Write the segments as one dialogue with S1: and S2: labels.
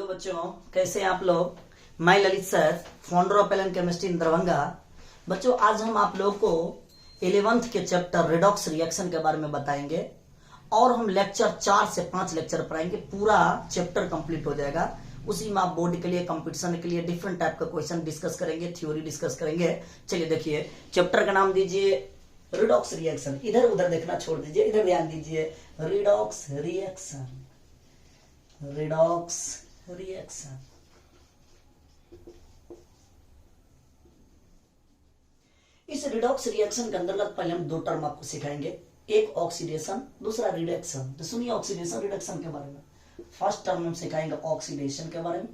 S1: Hello बच्चों, कैसे हैं आप लोग। मैं Lalit sir, founder of Allen chemistry in Darbhanga. बच्चों, आज हम आप लोगों को 11th के चैप्टर रिडॉक्स रिएक्शन के बारे में बताएंगे और हम लेक्चर 4 से 5 लेक्चर पढ़ाएंगे। पूरा चैप्टर कंप्लीट हो जाएगा। उसी में आप बोर्ड के लिए, कंपटीशन के लिए डिफरेंट टाइप का क्वेश्चन डिस्कस करेंगे, थ्योरी डिस्कस करेंगे। चलिए देखिए, चैप्टर का नाम दीजिए रिडॉक्स रिएक्शन। इधर उधर देखना छोड़ दीजिए, इधर ध्यान दीजिए। Redox reaction, redox reaction. इस रिडॉक्स रिएक्शन के अंतर्गत पहले हम दो टर्म आपको सिखाएंगे, एक ऑक्सीडेशन, दूसरा रिडक्शन। तो सुनिए ऑक्सीडेशन रिडक्शन के बारे में। फर्स्ट टर्म हम सिखाएंगे ऑक्सीडेशन के बारे में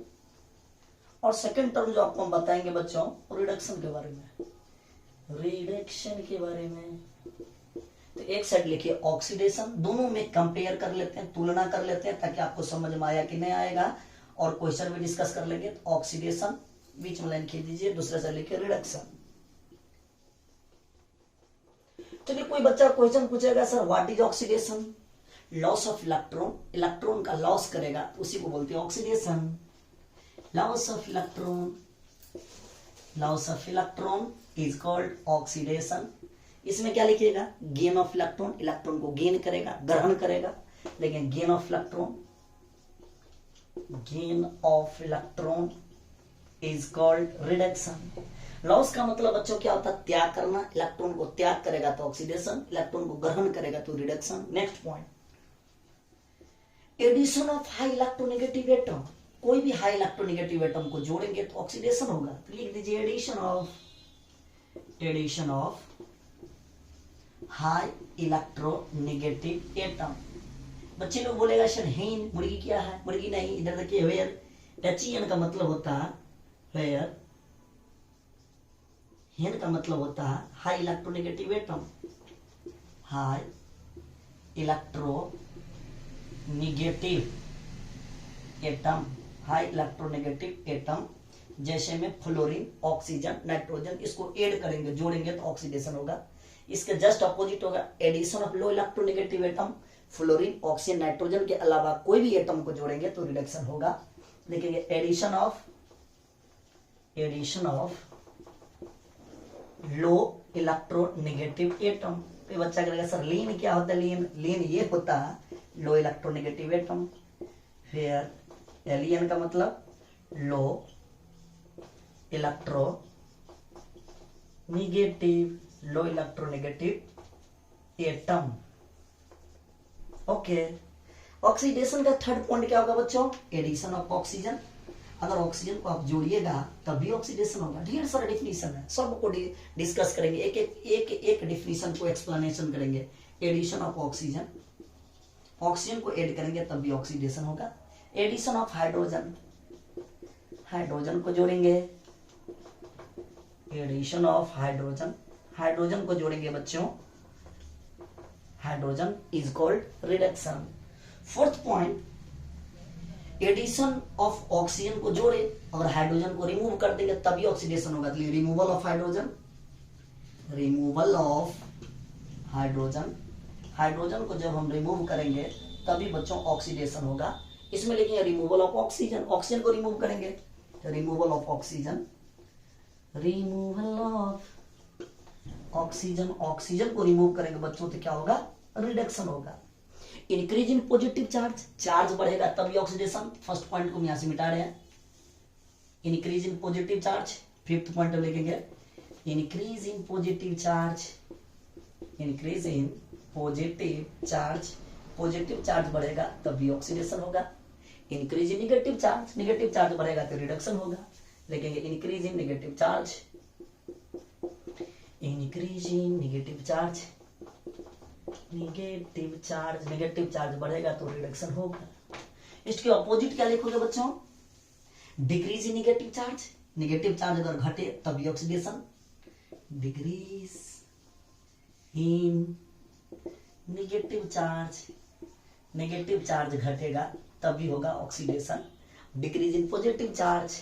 S1: और सेकंड टर्म जो आपको हम बताएंगे बच्चों, रिडक्शन के बारे में, रिडक्शन के बारे में। तो एक साइड लिखिए ऑक्सीडेशन, दोनों में कंपेयर कर लेते हैं, तुलना कर लेते हैं ताकि आपको समझ में आया कि नहीं आएगा, और क्वेश्चन भी डिस्कस कर लेंगे। तो ऑक्सीडेशन बीच में लाइन खींच दीजिए, दूसरे साइड लिखिए रिडक्शन। चलिए, कोई बच्चा क्वेश्चन पूछेगा, sir what is oxidation? Loss of electron, electron का लॉस करेगा तो उसी को बोलते हैं oxidation. Loss of electron, loss of electron is called oxidation. इसमें क्या लिखिएगा? गेन ऑफ इलेक्ट्रॉन, इलेक्ट्रॉन को गेन करेगा, ग्रहण करेगा। लेकिन gain of electron, gain of electron is called reduction. Loss का मतलब बच्चों क्या होता है? त्याग करना। इलेक्ट्रॉन को त्याग करेगा तो ऑक्सीडेशन, इलेक्ट्रॉन को ग्रहण करेगा तो reduction. Next point, addition of high electronegative atom. कोई भी हाई इलेक्ट्रोनेगेटिव एटम को जोड़ेंगे तो ऑक्सीडेशन होगा। तो लिख दीजिए addition of high electronegative atom. बच्चे लोग बोलेगा सर हेन, मुर्गी क्या है? मुर्गी नहीं, इधर देखिए वेयर। एचईएन का मतलब होता है वेयर, हेन का मतलब होता है high electronegative atom, high electronegative atom, high electronegative atom. जैसे में फ्लोरीन, ऑक्सीजन, नाइट्रोजन, इसको ऐड करेंगे, जोड़ेंगे तो ऑक्सीडेशन होगा। इसके जस्ट अपोजिट होगा addition of low electronegative atom. Fluorine, oxygen, nitrogen के अलावा कोई भी एटम को जोड़ेंगे तो रिडक्शन होगा। देखेंगे addition of low electronegative atom. तो बच्चा करेगा सर लीन क्या होता है? लीन ये होता है लो इलेक्ट्रोनेगेटिव एटम। फिर एलियन का मतलब low electronegative, low electronegative atom. Okay, oxidation का थर्ड पॉइंट क्या होगा बच्चों? Addition of oxygen. अगर ऑक्सीजन को आप जोड़िएगा तभी ऑक्सीडेशन होगा। ढेर सारा डिफिनीशन है, सबको डिस्कस करेंगे, एक डिफिनीशन को एक्सप्लेनेशन करेंगे। एडिशन ऑफ ऑक्सीजन, ऑक्सीजन को ऐड करेंगे तब भी ऑक्सीडेशन होगा। एडिशन ऑफ हाइड्रोजन, हाइड्रोजन को जोड़ेंगे, एडिशन ऑफ हाइड्रोजन, हाइड्रोजन को जोड़ेंगे बच्चों, hydrogen is called reduction. Fourth point, addition of oxygen को जोड़े और हाइड्रोजन को रिमूव कर देंगे तभी ऑक्सीडेशन होगा। Removal of hydrogen, removal of hydrogen, hydrogen को जब हम रिमूव करेंगे तभी बच्चों ऑक्सीडेशन होगा। इसमें लिखेंगे रिमूवल ऑफ ऑक्सीजन, ऑक्सीजन को रिमूव करेंगे, removal of oxygen, removal of oxygen, oxygen को रिमूव करेंगे बच्चों तो क्या होगा? रिडक्शन होगा। Increase in positive charge, charge बढ़ेगा तभी ऑक्सीडेशन। फर्स्ट पॉइंट को यहां से मिटा रहे हैं, increase in positive charge. Fifth point लिखेंगे increase in positive charge, increase in positive charge, positive charge बढ़ेगा तभी ऑक्सीडेशन होगा। Increase in negative charge, negative charge बढ़ेगा तो रिडक्शन होगा। लिखेंगे increase in negative charge, increase in negative charge, negative charge, negative charge बढ़ेगा तो रिडक्शन होगा। इसके अपोजिट क्या लिखोगे बच्चों? Decrease in negative charge, negative charge अगर घटे तभी oxidation. Decrease in negative charge, negative charge घटेगा तभी होगा oxidation. Decrease in positive charge,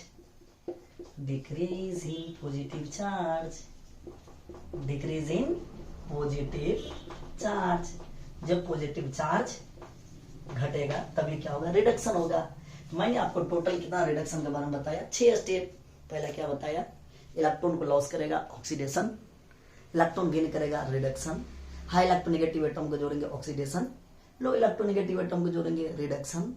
S1: decrease in positive charge, decrease in positive charge, जब पॉजिटिव चार्ज घटेगा तभी क्या होगा? रिडक्शन होगा। मैंने आपको टोटल कितना रिडक्शन के बारे में बताया, 6 स्टेप। पहला क्या बताया, इलेक्ट्रॉन को लॉस करेगा ऑक्सीडेशन, इलेक्ट्रॉन गेन करेगा रिडक्शन, हाई इलेक्ट्रोनेगेटिव एटम को जोड़ेंगे ऑक्सीडेशन, लो इलेक्ट्रोनेगेटिव एटम को जोड़ेंगे रिडक्शन।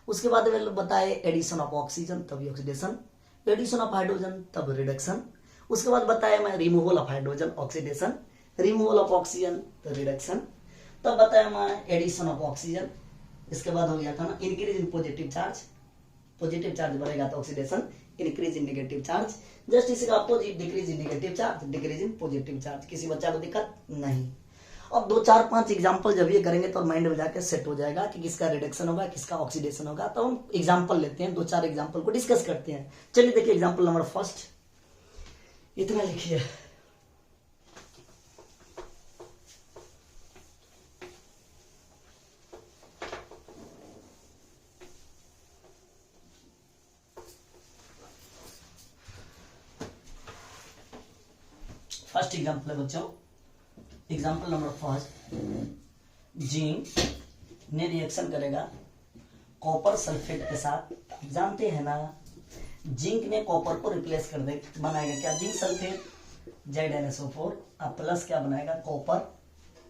S1: उसके बाद बताए एडिशन ऑफ ऑक्सीजन तभी ऑक्सीडेशन, एडिशन ऑफ हाइड्रोजन तब रिडक्शन। उसके बाद बताया मैं removal of hydrogen oxidation, removal of oxygen तो रिडक्शन। तब बताया मैं एडिशन ऑफ ऑक्सीजन। इसके बाद हो गया था ना increase in positive charge, positive charge बढ़ेगा तो oxidation, increase in negative charge. Just इसी का opposite decrease in negative charge, decrease in positive charge. किसी बच्चा को दिक्कत नहीं। अब 2 4 5 एग्जाम्पल जब ये करेंगे तो माइंड में जाके सेट हो जाएगा कि किसका रिडक्शन होगा किसका ऑक्सीडेशन होगा। तो हम एग्जाम्पल लेते हैं, 2 4 एग्जाम्पल को डिस्कस करते हैं। चलिए देखिए एग्जाम्पल नंबर फर्स्ट, इतना लिखिए। फर्स्ट एग्जाम्पल है बच्चों, एग्जाम्पल नंबर फर्स्ट, जिंक ने रिएक्शन करेगा कॉपर सल्फेट के साथ। आप जानते हैं ना जिंक ने कॉपर को रिप्लेस कर दे, बनाएगा क्या, जिंक सल्फेट ZnSO4, अब प्लस क्या बनाएगा, कॉपर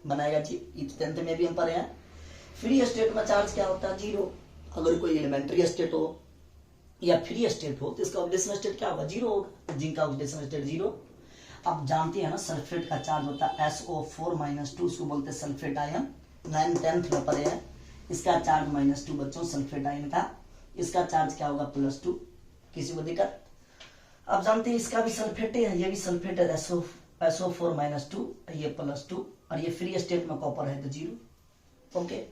S1: बनाएगा जी। 10th में भी हम पढ़े हैं। फ्री स्टेट में चार्ज क्या होता है, 0। अगर कोई एलिमेंट्री स्टेट हो या फ्री स्टेट हो तो इसका ऑक्सीडेशन स्टेट क्या होगा, 0 होगा। जिंक का ऑक्सीडेशन स्टेट 0। आप जानते हैं ना सल्फेट का चार्ज होता है SO4-2, उसको बोलते हैं सल्फेट आयन। 9th 10th में पढ़े हैं। इसका चार्ज -2 बच्चों सल्फेट आयन का, इसका चार्ज क्या होगा +2। किसी को दिक्कत? आप जानते हैं इसका भी सल्फेट है, ये भी सल्फेट है, SO4-2, ये +2, और ये फ्री स्टेट में कॉपर है तो 0। ओके,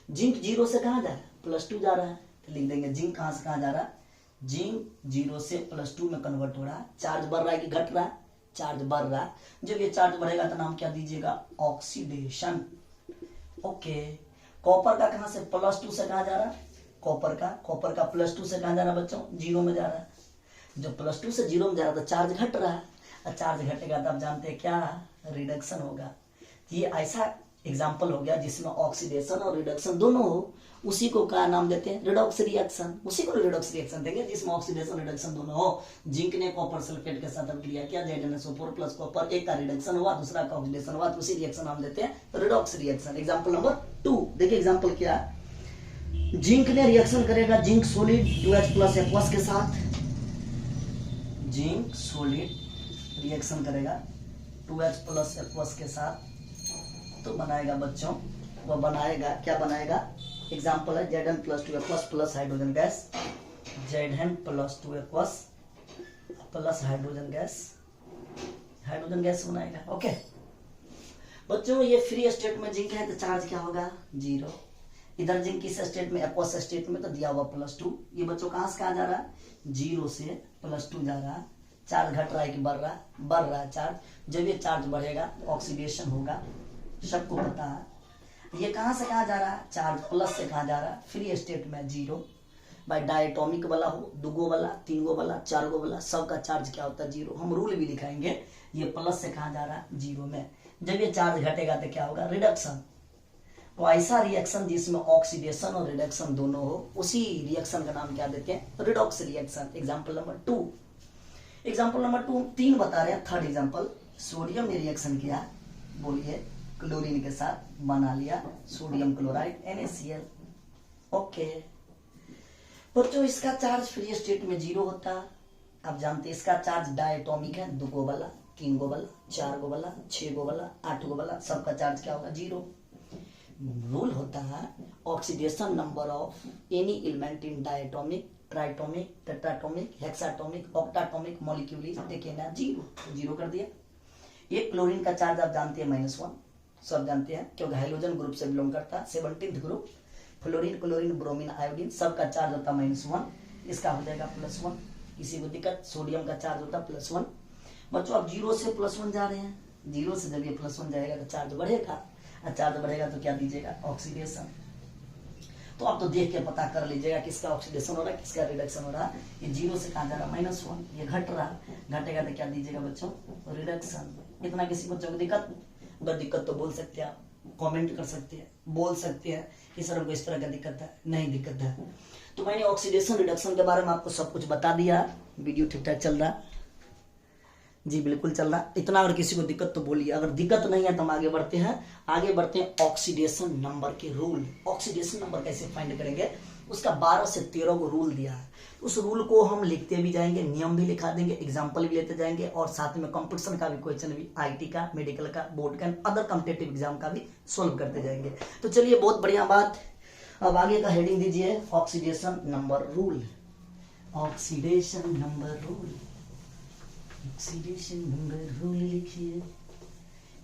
S1: जिंक 0 से कहाँ जा रहा है, +2 जा रहा है, तो लिख देंगे जिंक कहाँ से कहाँ जा रहा है, जिंक 0 से +2 में कन्वर्ट हो रहा है। चार्ज बढ़ रहा है कि घट रहा है, चार्ज बढ़ रहा है। जब ये चार्ज बढ़ेगा तो नाम क्या दीजिएगा, ऑक्सीडेशन। ओके, कॉपर का कहां से +2 से कहां जा रहा है, कॉपर का +2 से कहां जा रहा है बच्चों, 0 में जा रहा है। जब +2 से 0 में जा रहा है तो चार्ज घट रहा है, और चार्ज घटेगा तो आप जानते हैं क्या, रिडक्शन होगा। ये ऐसा एग्जाम्पल हो गया जिसमें ऑक्सीडेशन और रिडक्शन दोनों हो, उसी को क्या नाम देते हैं, रिडॉक्स रिएक्शन। उसी को रिडॉक्स रिएक्शन देंगे जिसमें ऑक्सीडेशन रिडक्शन दोनों हो। जिंक ने कॉपर सल्फेट के साथ क्रिया किया, ZnSO4 प्लस कॉपर, एक का रिडक्शन हुआ दूसरा का ऑक्सीडेशन हुआ, तो उसी रिएक्शन नाम देते हैं रिडॉक्स रिएक्शन। एग्जाम्पल नंबर 2 देखिए, एग्जाम्पल क्या, जिंक ने रिएक्शन करेगा जिंक सोलिड 2H+ एक्वस के साथ। जिंक सोलिड रिएक्शन करेगा 2H+ एक्वस के साथ, तो बनाएगा बच्चों, वो बनाएगा क्या बनाएगा, एग्जाम्पल है Zn+2 aqueous plus hydrogen gas, Zn+2 aqueous plus hydrogen gas बनाएगा। ओके बच्चों, ये फ्री स्टेट में जिंक है तो चार्ज क्या होगा, 0। इधर जिंक किस स्टेट में, एक्वस स्टेट में, तो दिया हुआ +2। ये बच्चों कहां से कहां जा रहा है, 0 से +2 जा रहा है। चार्ज घट रहा है कि बढ़ रहा है, बढ़ रहा है चार्ज। जब ये चार्ज बढ़ेगा ऑक्सीडेशन होगा, सबको पता है। ये कहां से कहां जा रहा है, चार्ज प्लस से कहां जा रहा है, फ्री स्टेट में 0। भाई डायटोमिक वाला हो, 2 गो वाला, 3 गो वाला, 4 गो वाला, सबका चार्ज क्या होता है, 0। हम रूल भी दिखाएंगे। ये प्लस से कहां जा रहा है, 0 में। जब ये चार्ज घटेगा तो क्या होगा, रिडक्शन। तो ऐसा रिएक्शन जिसमें ऑक्सीडेशन और रिडक्शन दोनों हो, उसी रिएक्शन का नाम क्या देते हैं, redox reaction. Example number 2, example number 2 बता रहे हैं। थर्ड एग्जाम्पल, सोडियम ने रिएक्शन किया, बोलिए, क्लोरीन के साथ बना लिया सोडियम क्लोराइड NaCl। ओके बच्चों, इसका चार्ज फ्री स्टेट में 0 होता है। आप जानते हैं इसका चार्ज डायटोमिक है, 2 गो वाला, 3 गो वाला, 4 गो वाला, 6 गो वाला, 8 गो वाला, सबका चार्ज क्या होगा, 0। रूल होता है oxidation number of any element in diatomic, triatomic, tetratomic, hexatomic, octatomic molecule is taken as 0 कर दिया। ये क्लोरीन का चार्ज आप जानते हैं -1, सब जानते हैं क्योंकि हाइड्रोजन ग्रुप से बिलोंग करता है। 17th group, fluorine, chlorine, bromine, iodine, सबका चार्ज होता है -1, इसका हो जाएगा +1। किसी को दिक्कत, सोडियम का चार्ज होता है +1। बच्चों आप 0 से +1 जा रहे हैं, 0 से जब ये +1 जाएगा तो चार्ज बढ़ेगा, और चार्ज बढ़ेगा तो क्या दीजिएगा, ऑक्सीडेशन। तो आप तो देख के पता कर लीजिएगा किसका ऑक्सीडेशन हो रहा है, किसका रिडक्शन हो रहा है। ये 0 से कहां जा रहा है, -1, ये घट रहा है, घटेगा तो क्या दीजिएगा बच्चों, रिडक्शन। इतना किसी बच्चों को दिक्कत, अगर दिक्कत तो बोल सकते हैं, आप कमेंट कर सकते हैं, बोल सकते हैं कि सर हमको इस तरह का दिक्कत है, नहीं दिक्कत है तो मैंने ऑक्सीडेशन रिडक्शन के बारे में आपको सब कुछ बता दिया। वीडियो ठीक ठाक चल रहा? जी बिल्कुल चल रहा। इतना अगर किसी को दिक्कत तो बोलिए, अगर दिक्कत नहीं है तो हम आगे बढ़ते हैं ऑक्सीडेशन नंबर के रूल। ऑक्सीडेशन नंबर कैसे फाइंड करेंगे, उसका 12 से 13 को रूल दिया है। उस रूल को हम लिखते भी जाएंगे, नियम भी लिखा देंगे, एग्जाम्पल भी लेते जाएंगे, और साथ में कंपटीशन का भी क्वेश्चन भी, आईटी का, मेडिकल का, बोर्ड का, अदर कॉम्पिटेटिव एग्जाम का भी सोल्व करते जाएंगे। तो चलिए बहुत बढ़िया बात। अब आगे का हेडिंग दीजिए oxidation number rule. Oxidation number rule, oxidation number rule लिखिए,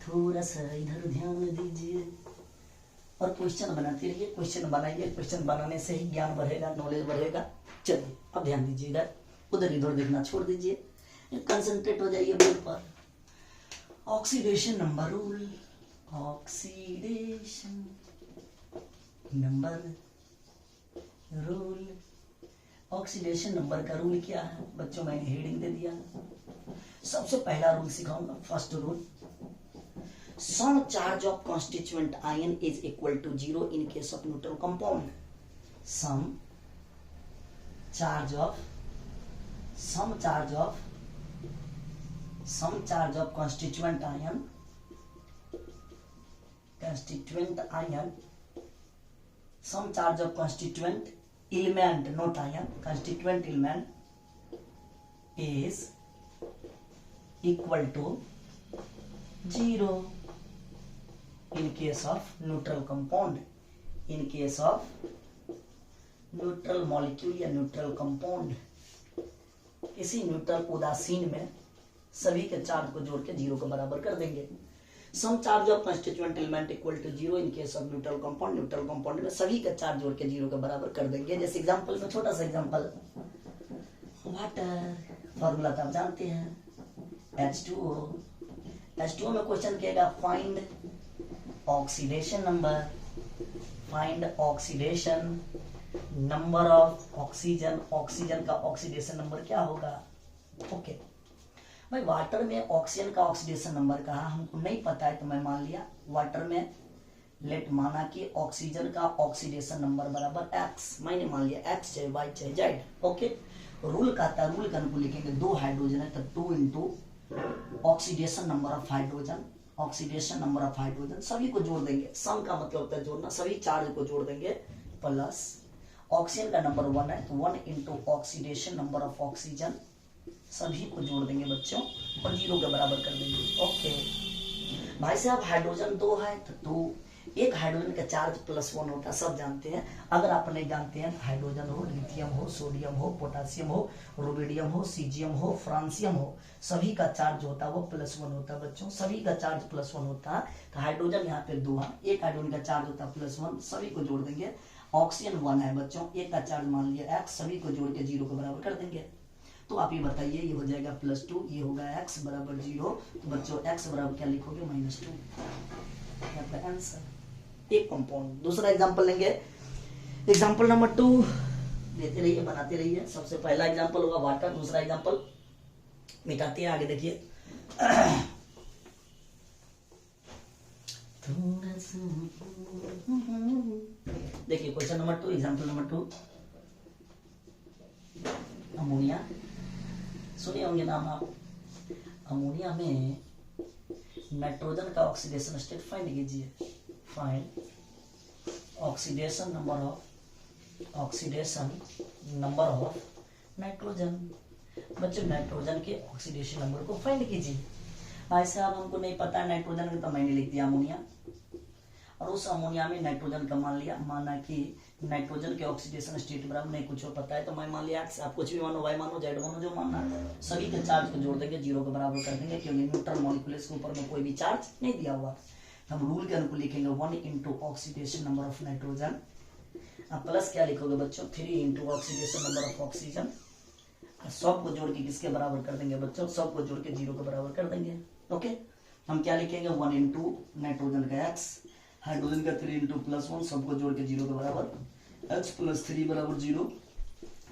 S1: थोड़ा सा इधर ध्यान दीजिए और क्वेश्चन बनाते रहिए। क्वेश्चन बनाइए, क्वेश्चन बनाने से ही ज्ञान बढ़ेगा, नॉलेज बढ़ेगा। चलिए अब ध्यान दीजिए, इधर उधर इधर देखना छोड़ दीजिए, कंसंट्रेट हो जाइए बोर्ड पर। Oxidation number rule, oxidation number rule. Oxidation number का रूल क्या है बच्चों, मैंने हेडिंग दे दिया। सबसे पहला रूल सिखाऊंगा, first rule, sum charge of constituent ion is equal to 0 in case of neutral compound. Sum charge of constituent ion, some charge of constituent element, not ion, constituent element is equal to 0 in case of neutral compound, in case of neutral molecule या neutral compound, किसी neutral उदासीन में सभी के charge को जोड़ के 0 के बराबर कर देंगे। Sum charge of constituent element equal to 0 in case of neutral compound, neutral compound में सभी का चार्ज जोड़ के 0 के बराबर कर देंगे। जैसे एग्जांपल में, छोटा सा एग्जांपल, वाटर, फॉर्मूला तो आप जानते हैं, H2O। H2O में क्वेश्चन किएगा find oxidation number, find oxidation number of oxygen. Oxygen का ऑक्सीडेशन नंबर क्या होगा? ओके भाई, वाटर में ऑक्सीजन का ऑक्सीडेशन नंबर कहा हमको नहीं पता है, तो मैं मान लिया वाटर में, लेट माना कि ऑक्सीजन का ऑक्सीडेशन नंबर बराबर x, मैंने मान लिया x चाहे y चाहे z। ओके, रूल कहता है, रूल का अनुकूल लिखेंगे, 2 हाइड्रोजन है तो 2 into oxidation number of hydrogen, oxidation number of hydrogen, सभी को जोड़ देंगे। सम का मतलब होता है जोड़ना, सभी चार्ज को जोड़ देंगे, प्लस ऑक्सीजन का नंबर 1 है तो 1 into oxidation number of oxygen, सभी को जोड़ देंगे बच्चों और 0 के बराबर कर देंगे। ओके भाई साहब, हाइड्रोजन 2 है तो 2, एक हाइड्रोजन का चार्ज +1 होता है, सब जानते हैं। अगर आप नहीं जानते हैं, हाइड्रोजन हो, लिथियम हो, सोडियम हो, पोटासियम हो, रुबिडियम हो, सीजियम हो, फ्रांसियम हो, सभी का चार्ज होता है वो +1 होता है बच्चों, सभी का चार्ज +1 होता है। तो हाइड्रोजन यहाँ पे 2 है, एक हाइड्रोजन का चार्ज होता है +1, सभी को जोड़ देंगे। ऑक्सीजन 1 है बच्चों, एक का चार्ज मान लिया x, सभी को जोड़ के 0 के बराबर कर देंगे। तो आप ये बताइए, ये हो जाएगा +2, ये होगा x बराबर 0। तो बच्चों x बराबर क्या लिखोगे? -2, मतलब आंसर। एक कंपाउंड। दूसरा एग्जांपल लेंगे, एग्जांपल नंबर 2, देते रहिए, बनाते रहिए। सबसे पहला एग्जांपल होगा वाटर, दूसरा एग्जांपल मिटाते हैं, आगे देखिए। देखिए question number 2, example number 2, ammonia, सुनिए होंगे नाम आप। अमोनिया में नाइट्रोजन का ऑक्सीडेशन स्टेट फाइंड कीजिए। Find oxidation number of nitrogen. बच्चों नाइट्रोजन के ऑक्सीडेशन नंबर को फाइंड कीजिए। भाई साहब हमको नहीं पता नाइट्रोजन का, तो मैंने लिख दिया अमोनिया, और उस अमोनिया में नाइट्रोजन का मान लिया, माना कि नाइट्रोजन के ऑक्सीडेशन स्टेट बराबर नहीं कुछ पता है तो मैं मान लिया, आप कुछ भी मानो, y मानो, z मानो, जो मानना, सभी के चार्ज को जोड़ देंगे, 0 के बराबर कर देंगे, क्योंकि न्यूट्रल मॉलिक्यूल के ऊपर में कोई भी चार्ज नहीं दिया हुआ। हम रूल के अनुकूल लिखेंगे 1 into oxidation number of nitrogen, अब प्लस क्या लिखोगे बच्चों? 3 into oxidation number of oxygen, सब को जोड़ के किसके बराबर कर देंगे बच्चों? सब को जोड़ के 0 के बराबर कर देंगे। ओके, हम क्या लिखेंगे? 1 इंटू नाइट्रोजन का x, हाइड्रोजन का 3 इंटू +1, सबको जोड़ के 0 के बराबर, x + 3 बराबर 0,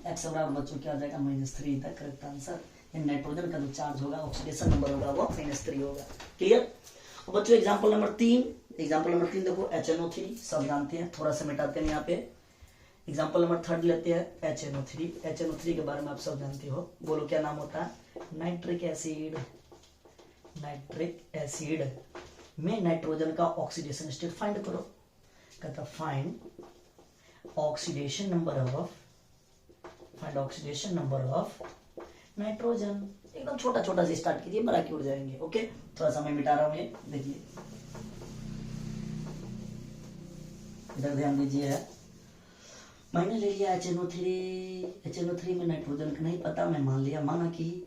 S1: x बराबर बच्चों क्या आ जाएगा? -3 तक करेक्ट आंसर। नाइट्रोजन का जो चार्ज होगा, ऑक्सीडेशन नंबर होगा, वो -3 होगा। क्लियर? बच्चों एग्जांपल नंबर 3, एग्जांपल नंबर 3 देखो, HNO3 सब जानते हैं, थोड़ा सा मिटाते हैं यहाँ पे। एग्जाम्पल नंबर 3 लेते हैं HNO3। HNO3 के बारे में आप सब जानते हो, बोलो क्या नाम होता है? Nitric acid. नाइट्रिक एसिड में नाइट्रोजन का ऑक्सीडेशन स्टेट फाइंड करो। कहता find oxidation number of nitrogen. एकदम छोटा छोटा से स्टार्ट कीजिए, बड़ा की उड़ जाएंगे। ओके, थोड़ा सा मैं मिटा रहा हूं ये, देखिए इधर ध्यान दीजिए। मैंने ले लिया HNO3 में नाइट्रोजन का नहीं पता, मैं मान लिया, माना कि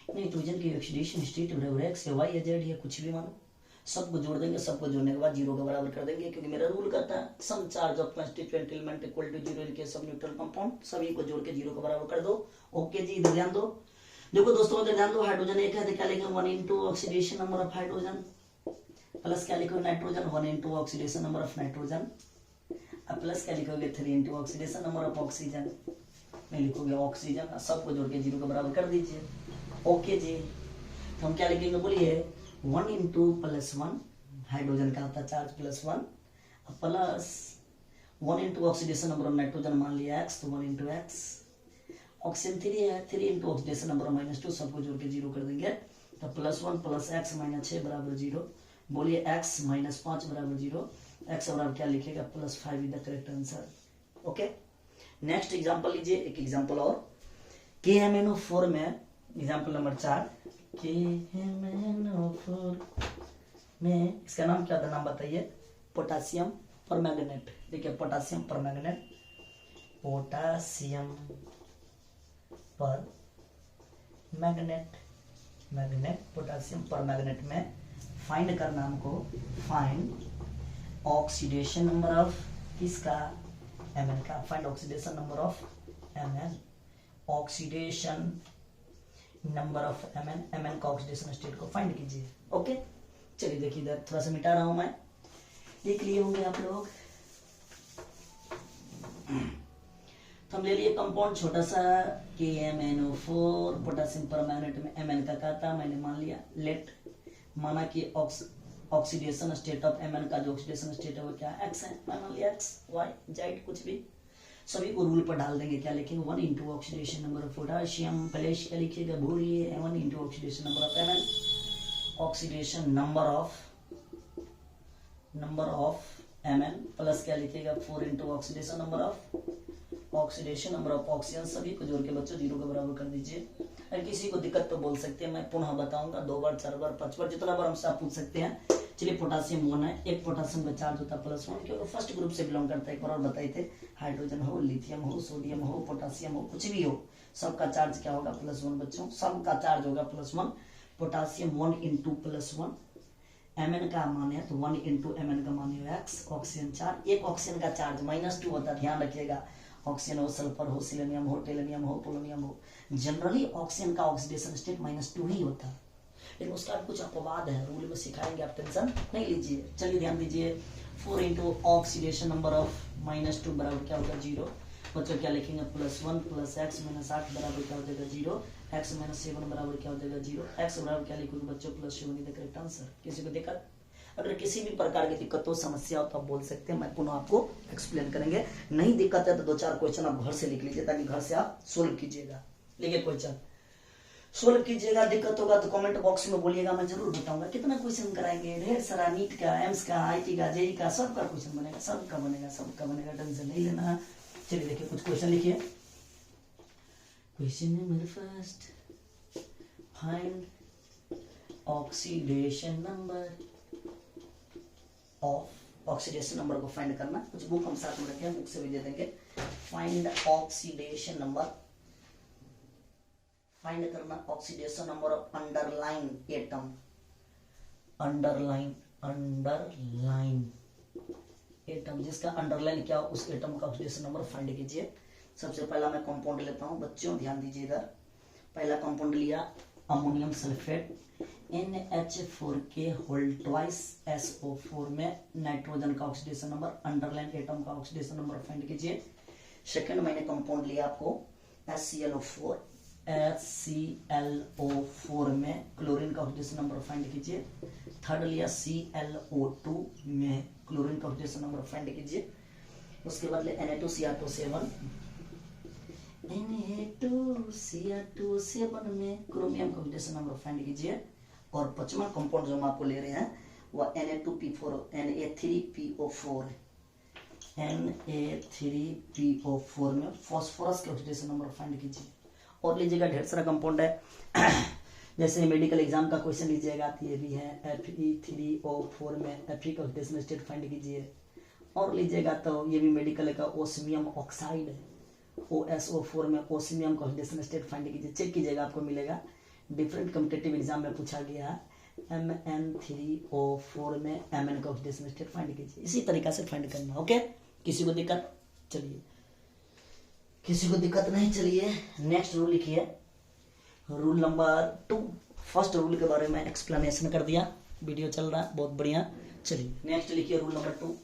S1: नाइट्रोजन की ऑक्सीडेशन स्टेट बराबर एक्स या वाई या जेड या कुछ भी मानो, सबको जोड़ देंगे। सबको जोड़ने के बाद जीरो के बराबर कर देंगे, क्योंकि मेरा रूल कहता है sum charge of constituent element equal to zero in case of neutral compound. सभी को जोड़ के जीरो के बराबर कर दो। ओके जी, इधर ध्यान दो। देखो दोस्तों, इधर ध्यान दो, हाइड्रोजन एक है तो क्या लिखेंगे 1 into oxidation number of hydrogen, plus क्या लिखोगे nitrogen 1 into oxidation number of nitrogen, अब प्लस क्या लिखोगे 3 into oxidation number of oxygen में लिखोगे ऑक्सीजन। सबको जोड़ के जीरो के बराबर कर दीजिए। ओके जी, तो हम क्या लिखेंगे बोलिए 1 इंटू प्लस 1, हाइड्रोजन का होता है charge +1, plus 1 into oxidation number of nitrogen मान लिया x, तो 1 इंटू एक्स। ऑक्सीजन 3 है, 3 इंटू ऑक्सीडेशन नंबर ऑफ -2, सबको जोड़ के जीरो कर देंगे, तो +1 प्लस x माइनस 6 बराबर 0। बोलिए x माइनस 5 बराबर 0। x बराबर क्या लिखेगा +5 is the correct answer. Okay, next example लीजिए, एक एग्जांपल और KMnO4 में एग्जांपल नंबर 4। KMnO4 में इसका नाम क्या था, नाम बताइए? Potassium permanganate. देखिए potassium permanganate, potassium potassium permanganate में फाइंड करना हमको, फाइंड ऑक्सीडेशन नंबर ऑफ किसका? Mn का। Find oxidation number of Mn, oxidation number of Mn का ऑक्सीडेशन स्टेट को फाइंड कीजिए। ओके, चलिए देखिए इधर थोड़ा सा मिटा रहा हूं मैं, देख लिए होंगे आप लोग। तो हम ले लिए कंपाउंड छोटा सा KMnO4, पोटासियम परमैंगनेट में Mn का कहता, मैंने मान लिया लेट, माना कि ऑक्सीडेशन स्टेट ऑफ Mn का जो ऑक्सीडेशन स्टेट है वो क्या x है, मैं मान लिया x, y, z कुछ भी, सभी को रूल पर डाल देंगे। क्या लिखेंगे 1 into oxidation number of potassium, plus क्या लिखिएगा भूलिए 1 into oxidation number of Mn, oxidation number of Mn, plus क्या लिखिएगा 4 into oxidation number of oxygen. सभी को जोड़ के बच्चों जीरो के बराबर कर दीजिए। अगर किसी को दिक्कत तो बोल सकते हैं, मैं पुनः बताऊंगा 2 बार 4 बार 5 बार, जितना बार हमसे आप पूछ सकते हैं। चलिए पोटासियम 1 है, एक पोटासियम का चार्ज होता है +1, क्योंकि फर्स्ट ग्रुप से बिलोंग करता है। एक बार और बताए थे, हाइड्रोजन हो, लिथियम हो, सोडियम हो, पोटासियम हो, कुछ भी हो, सबका चार्ज क्या होगा +1 बच्चों, सबका चार्ज होगा +1। पोटासियम 1 इंटू +1, Mn का मान है तो 1 इंटू Mn का मान है x, ऑक्सीजन 4, एक ऑक्सीजन का चार्ज -2 होता है, ध्यान रखिएगा। ऑक्सीजन हो, सल्फर हो, सिलेनियम हो, टेलेनियम हो, पोलोनियम हो, जनरली ऑक्सीजन का ऑक्सीडेशन स्टेट -2 ही होता है, लेकिन उसका कुछ अपवाद है, रूल में सिखाएंगे, आप टेंशन नहीं लीजिए। चलिए ध्यान दीजिए, 4 इंटू ऑक्सीडेशन नंबर ऑफ -2 बराबर क्या होगा 0। बच्चों क्या लिखेंगे +1 प्लस x माइनस 8 बराबर क्या हो जाएगा 0, x माइनस 7 बराबर क्या हो जाएगा 0, x बराबर क्या लिखोगे बच्चों +7 इज द करेक्ट आंसर। किसी को दिक्कत? अगर किसी भी प्रकार की दिक्कत हो, समस्या हो तो आप बोल सकते हैं, मैं पुनः आपको एक्सप्लेन करेंगे। नहीं दिक्कत है तो 2-4 क्वेश्चन आप घर से लिख लीजिए, ताकि घर से आप सोल्व कीजिएगा। लिखिए क्वेश्चन सोल्व कीजिएगा, दिक्कत होगा तो कमेंट बॉक्स में बोलिएगा, मैं जरूर बताऊंगा। कितना क्वेश्चन कराएंगे, ढेर सारा, नीट का, एम्स का, आईटी का, जेई का, सबका क्वेश्चन बनेगा, सबका बनेगा, टेंशन नहीं लेना। चलिए देखिए कुछ क्वेश्चन लिखिए। Question number first, find oxidation number of, oxidation number को फाइंड करना। कुछ बुक हम साथ में रखे हैं, बुक से भी दे देंगे। फाइंड ऑक्सीडेशन नंबर, फाइंड करना oxidation number of underline atom, underline atom, जिसका अंडरलाइन क्या हो उस एटम का ऑक्सीडेशन नंबर फाइंड कीजिए। सबसे पहला मैं कंपाउंड लेता हूं बच्चों, ध्यान दीजिए इधर। पहला कंपाउंड लिया ammonium sulphate NH4K whole twice SO4 में नाइट्रोजन का ऑक्सीडेशन नंबर, अंडरलाइन एटम का ऑक्सीडेशन नंबर फाइंड कीजिए। सेकंड मैंने कंपाउंड लिया आपको HClO4 में क्लोरीन का ऑक्सीडेशन नंबर फाइंड कीजिए। थर्ड लिया ClO2 में क्लोरीन का ऑक्सीडेशन नंबर फाइंड कीजिए। उसके बदले Na2Cr2 Na2Cr2 में क्रोमियम का ऑक्सीडेशन नंबर फाइंड कीजिए। और पांचवा कंपाउंड जो हम आपको ले रहे हैं वह Na2P4 Na3PO4 Na3PO4 में फास्फोरस के ऑक्सीडेशन नंबर फाइंड कीजिए। और लीजिएगा ढेर सारा कंपाउंड है जैसे मेडिकल एग्जाम का क्वेश्चन लीजिएगा तो ये भी है Fe3O4 में Fe का ऑक्सीडेशन स्टेट फाइंड कीजिए। और लीजिएगा तो ये भी मेडिकल का ओस्मियम ऑक्साइड है OSO4 में ओस्मियम का ऑक्सीडेशन स्टेट फाइंड कीजिए। चेक कीजिएगा आपको मिलेगा। डिफरेंट कॉम्पिटिटिव एग्जाम में पूछा गया है MN3O4 में Mn का ऑक्सीडेशन स्टेट फाइंड कीजिए। इसी तरीका से फाइंड करना। ओके, किसी को दिक्कत? चलिए, किसी को दिक्कत नहीं। चलिए नेक्स्ट रूल लिखिए, रूल नंबर 2। फर्स्ट रूल के बारे में एक्सप्लेनेशन कर दिया, वीडियो चल रहा है, बहुत बढ़िया। चलिए नेक्स्ट लिखिए रूल नंबर 2।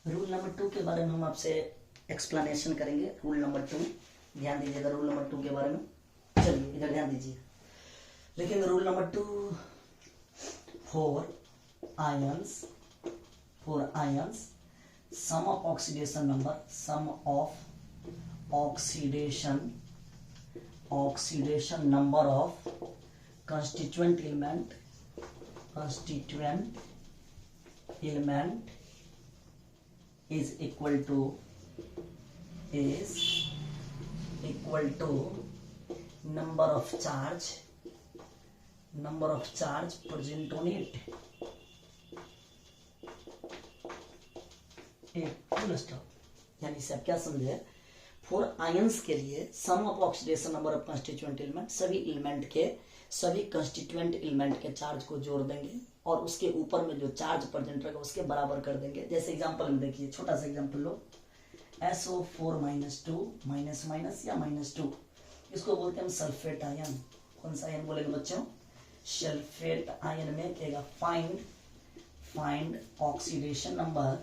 S1: रूल नंबर 2 के बारे में हम आपसे एक्सप्लेनेशन करेंगे। रूल नंबर 2, ध्यान दीजिएगा रूल नंबर 2 के बारे में। चलिए इधर ध्यान दीजिए, लेकिन rule number 2 for ions sum of oxidation number of constituent element is equal to number of charge present on it। Full stop. यानी से आप क्या समझे? फॉर आयंस के लिए sum of oxidation number of constituent element, सभी constituent element के charge को जोड़ देंगे और उसके ऊपर में जो चार्ज प्रेजेंट रहेगा उसके बराबर कर देंगे। जैसे एग्जांपल में देखिए, छोटा सा एग्जांपल लो, SO4 -2 माइनस या -2, इसको बोलते हैं हम सल्फेट आयन। कौन सा आयन बोलेंगे बच्चों? सल्फेट आयन में कहेगा find oxidation number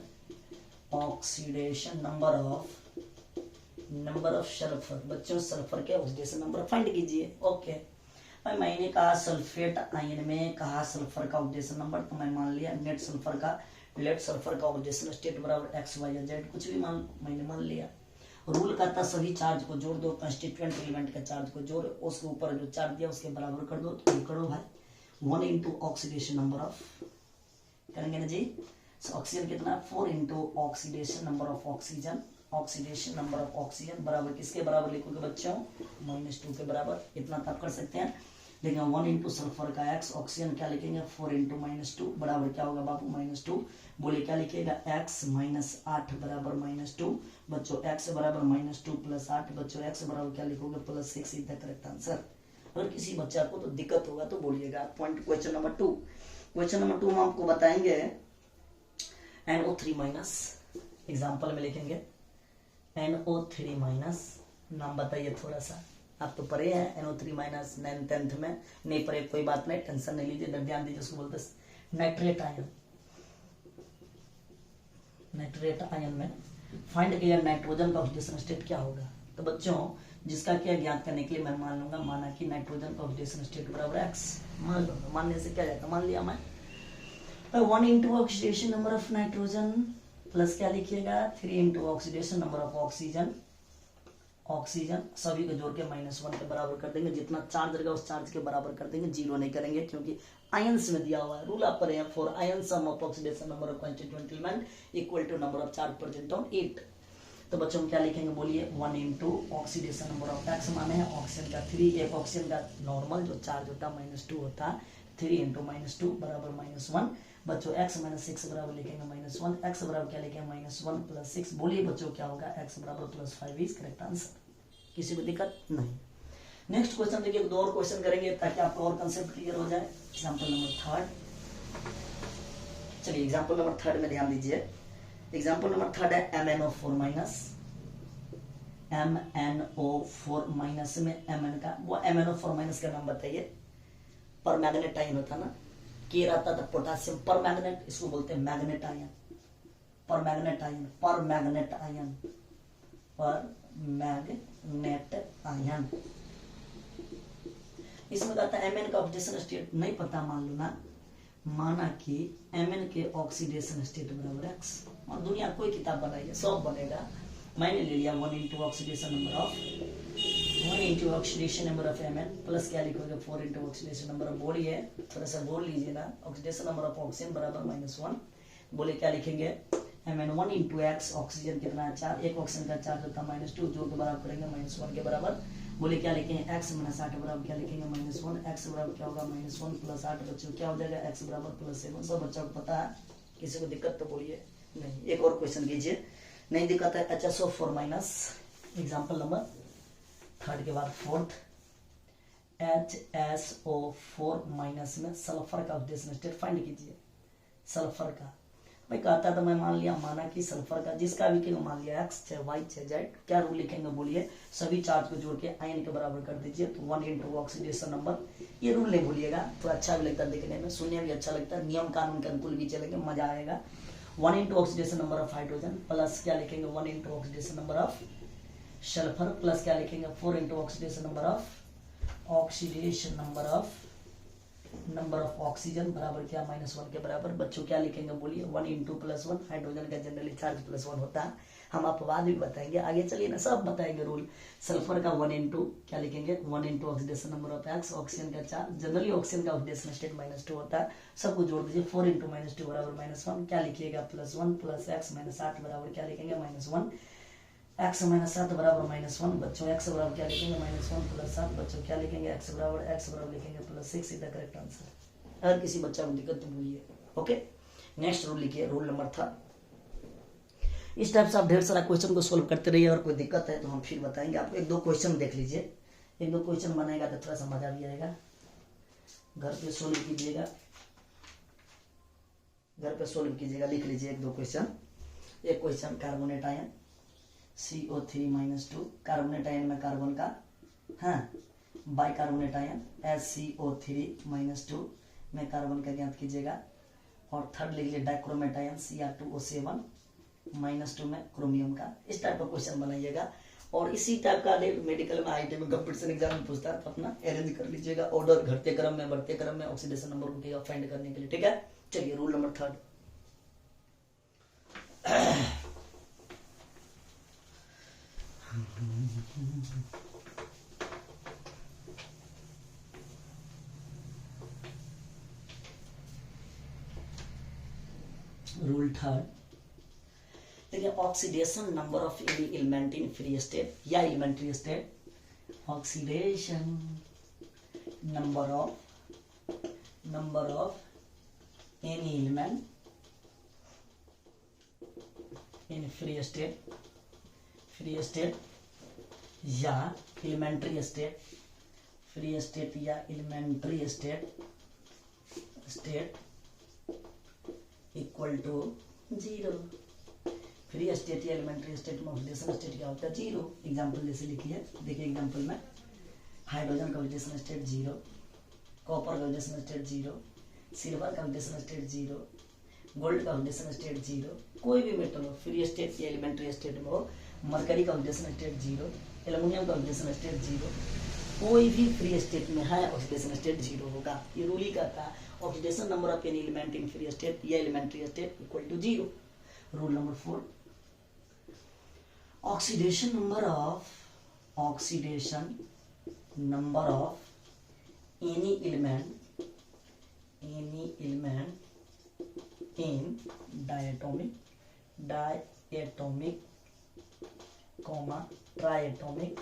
S1: of sulphur. बच्चों सल्फर के ऑक्सीडेशन नंबर फाइंड कीजिए। ओके भाई, मैंने कहा सल्फेट आयन में कहा सल्फर का ऑक्सीडेशन नंबर, तो मैं मान लिया लेट सल्फर का ऑक्सीडेशन स्टेट बराबर x y या z, कुछ भी मैंने मान लिया। रूल कहता सभी चार्ज को जोड़ दो, कंस्टिट्यूएंट एलिमेंट के चार्ज को जोड़, उसके ऊपर जो चार्ज दिया उसके बराबर कर दो। तो करो भाई, 1 इंटू ऑक्सीडेशन नंबर ऑफ, करेंगे ना जी? ऑक्सीजन कितना? 4 into oxidation number of oxygen बराबर किसके बराबर लिखोगे बच्चों? -2 के बराबर। इतना तो आप कर सकते हैं। लेकिन 1 इंटू सल्फर का x, ऑक्सीजन क्या लिखेंगे? 4 इंटू -2 बराबर क्या होगा बाबू? -2। बोले क्या लिखेगा? x -8 बराबर -2। बच्चों x बराबर -2 + 8, बच्चों x बराबर क्या लिखोगे? +6 इज द करेक्ट आंसर। अगर किसी बच्चा को तो दिक्कत होगा तो बोलिएगा। पॉइंट क्वेश्चन नंबर 2 हम आपको बताएंगे NO3- एग्जाम्पल में लिखेंगे NO3-। नाम बताइए थोड़ा सा, आप तो पढ़े हैं NO3- 9th 10th में, नहीं पढ़े कोई बात नहीं, टेंशन नहीं लीजिए, ध्यान दीजिए। उसको बोलते नाइट्रेट आयन में फाइंड किया नाइट्रोजन का ऑक्सीडेशन स्टेट क्या होगा। तो बच्चों जिसका क्या ज्ञात करने के लिए मैं मान लूंगा, माना कि नाइट्रोजन का ऑक्सीडेशन स्टेट बराबर x, मान लूंगा। मानने से क्या जाएगा? मान लिया मैं। 1 into oxidation number of nitrogen plus क्या लिखिएगा? 3 into oxidation number of oxygen, सभी को जोड़ के -1 के बराबर कर देंगे। जितना चार्ज रहेगा उस चार्ज के बराबर कर देंगे, जीरो नहीं करेंगे क्योंकि आयंस में दिया हुआ है। रूल आप पढ़े हैं, for ion sum of oxidation number of constituent element equal to number of charge present on it. तो बच्चों क्या लिखेंगे बोलिए? 1 into oxidation number of x माने हैं ऑक्सीजन का 3, एक ऑक्सीजन का नॉर्मल जो चार्ज होता है -2 होता है, 3 इंटू -2 बराबर -1। बच्चों x -6 बराबर लिखेंगे -1, x बराबर क्या लिखेंगे? -1 + 6। बोलिए बच्चों क्या होगा? x बराबर +5 इज करेक्ट आंसर। किसी को दिक्कत नहीं। नेक्स्ट क्वेश्चन देखिए, दो और क्वेश्चन करेंगे ताकि आपका और कंसेप्ट क्लियर हो जाए। Example number 3। चलिए एग्जांपल नंबर 3 में ध्यान दीजिए। एग्जांपल नंबर 3 है MnO4- में Mn का, वो MnO4- का नाम बताइए। पर मैग्नेट आयन होता ना, के रहता था पोटासियम पर मैग्नेट, इसको बोलते हैं मैग्नेट आयन। पर मैग्नेट आयन इसमें कहता है Mn का ऑक्सीडेशन स्टेट नहीं पता मान लो ना, माना कि Mn के ऑक्सीडेशन स्टेट बराबर x, और दुनिया कोई किताब बनाइए सब बनेगा, मैंने ले लिया 1 into oxidation number of 1 into oxidation number of Mn plus क्या लिखोगे 4 into oxidation number of body है, थोड़ा सा बोल लीजिए ना, ऑक्सीडेशन नंबर ऑफ ऑक्सीजन बराबर -1, बोले क्या लिखेंगे Mn 1 इंटू एक्स, ऑक्सीजन कितना है 4, एक ऑक्सीजन का चार्ज होता है -2, जो दोबारा करेंगे -1 के बराबर, बोले क्या लिखेंगे x माइनस 8 बराबर क्या लिखेंगे -1, x बराबर क्या होगा -1 प्लस 8, बच्चों क्या हो जाएगा x बराबर +7, सब बच्चों को पता है, किसी को दिक्कत तो बोलिए नहीं। एक और क्वेश्चन कीजिए, नहीं दिक्कत है, HSO4 माइनस, एग्जाम्पल नंबर 3 के बाद 4th, HSO4 माइनस में सल्फर का ऑक्सीडेशन स्टेट फाइंड कीजिए, सल्फर का, भाई कहता था मैं मान लिया, माना कि सल्फर का जिसका भी के मान लिया x चाहे y चाहे z, क्या रूल लिखेंगे बोलिए, सभी चार्ज को जोड़ के आयन के बराबर कर दीजिए, तो 1 इंटू ऑक्सीडेशन नंबर, ये रूल नहीं भूलिएगा, तो अच्छा भी लगता है देखने में, सुनने भी अच्छा लगता है, नियम कानून के अनुकूल भी चलेंगे, मजा आएगा। 1 into oxidation number of hydrogen plus क्या लिखेंगे 1 into oxidation number of sulphur plus क्या लिखेंगे 4 into oxidation number of oxygen बराबर क्या -1 के बराबर, बच्चों क्या लिखेंगे बोलिए 1 इंटू +1, हाइड्रोजन का जनरली चार्ज +1 होता है, हम आपको बाद भी बताएंगे, आगे चलिए ना सब बताएंगे रूल। सल्फर का 1 इंटू क्या लिखेंगे 1 into oxidation number of x, oxygen का चार्ज, जनरली ऑक्सीजन का ऑक्सीडेशन स्टेट -2 होता है, सबको जोड़ दीजिए 4 इंटू -2 बराबर -1, क्या लिखिएगा +1 प्लस x -8 बराबर क्या लिखेंगे -1, x -7 बराबर -1, बच्चों x बराबर क्या लिखेंगे -1 प्लस 7, बच्चों क्या लिखेंगे x बराबर लिखेंगे +6, इज द करेक्ट आंसर। अगर किसी बच्चा को दिक्कत तो बोलिए। ओके, नेक्स्ट रूल लिखिए, रूल नंबर 3। इस टाइप से आप ढेर सारा क्वेश्चन को सोल्व करते रहिए, और कोई दिक्कत है तो हम फिर बताएंगे आपको। 1-2 क्वेश्चन देख लीजिए, 1-2 क्वेश्चन बनाएगा तो थोड़ा सा मजा भी आएगा, घर पे सोल्व कीजिएगा, लिख लीजिए 1-2 क्वेश्चन। एक question carbonate ion CO3-2, carbonate ion में कार्बन का, हाँ, बाइकार्बोनेट आयन SCO3-2 में कार्बन का ज्ञात कीजिएगा, और थर्ड लिख लीजिए डाइक्रोमेट आयन Cr2O7-2 में क्रोमियम का। इस टाइप का क्वेश्चन बनाइएगा, और इसी टाइप का मेडिकल में IIT में कंपटीशन एग्जाम में पूछता है, तो अपना अरेंज कर लीजिएगा ऑर्डर, घटते क्रम में बढ़ते क्रम में ऑक्सीडेशन नंबर को फाइंड करने के लिए, ठीक है। चलिए रूल नंबर 3। रूल 3, देखिए oxidation number of any element in free state या elementary state, oxidation number of any element in free state या एलिमेंट्री स्टेट, या elementary state equal to 0। Free state या एलिमेंट्री स्टेट में oxidation state क्या होता है 0। Example जैसे लिखिए, देखिए एग्जांपल में हाइड्रोजन का ऑक्सीडेशन स्टेट 0, कॉपर का ऑक्सीडेशन स्टेट 0, सिल्वर का ऑक्सीडेशन स्टेट 0, गोल्ड का ऑक्सीडेशन स्टेट 0, कोई भी मेटल हो फ्री स्टेट या एलिमेंट्री स्टेट में हो, मरकरी का ऑक्सीडेशन स्टेट 0, एल्युमिनियम का ऑक्सीडेशन स्टेट 0, कोई भी फ्री स्टेट में है ऑक्सीडेशन स्टेट 0 होगा। ये रूल ही कहता है oxidation number of any element in free state या elementary state equal to 0। Rule number 4, oxidation number of any element in diatomic, triatomic,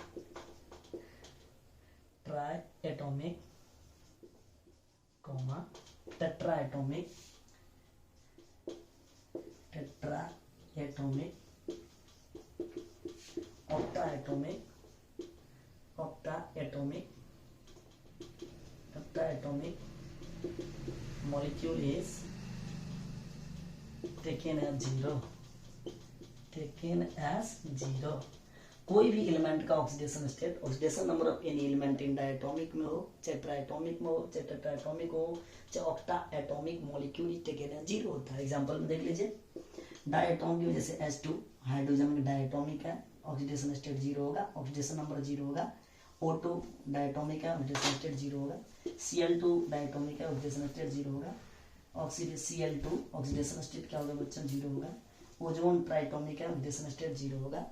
S1: tetratomic, octaatomic molecule is taken as 0। कोई भी element का oxidation state, oxidation number of any element in diatomic में हो, चाहे ट्राइएटोमिक में हो, चाहे टेट्राएटोमिक हो, चाहे ऑक्टाएटोमिक मॉलिक्यूल टेकन एज 0 होता है। एग्जांपल में देख लीजिए, डायटोमिक जैसे H2 हाइड्रोजन में डायटोमिक है, ऑक्सीडेशन स्टेट 0 होगा, ऑक्सीडेशन नंबर 0 होगा, O2 डायटोमिक है, ऑक्सीडेशन स्टेट 0 होगा। Cl2 डायटोमिक है, ऑक्सीडेशन स्टेट 0 होगा। Cl2 ऑक्सीडेशन स्टेट क्या होगा बच्चों 0 होगा। ओजोन ट्राइटोमिक है, ऑक्सीडेशन स्टेट 0 होगा।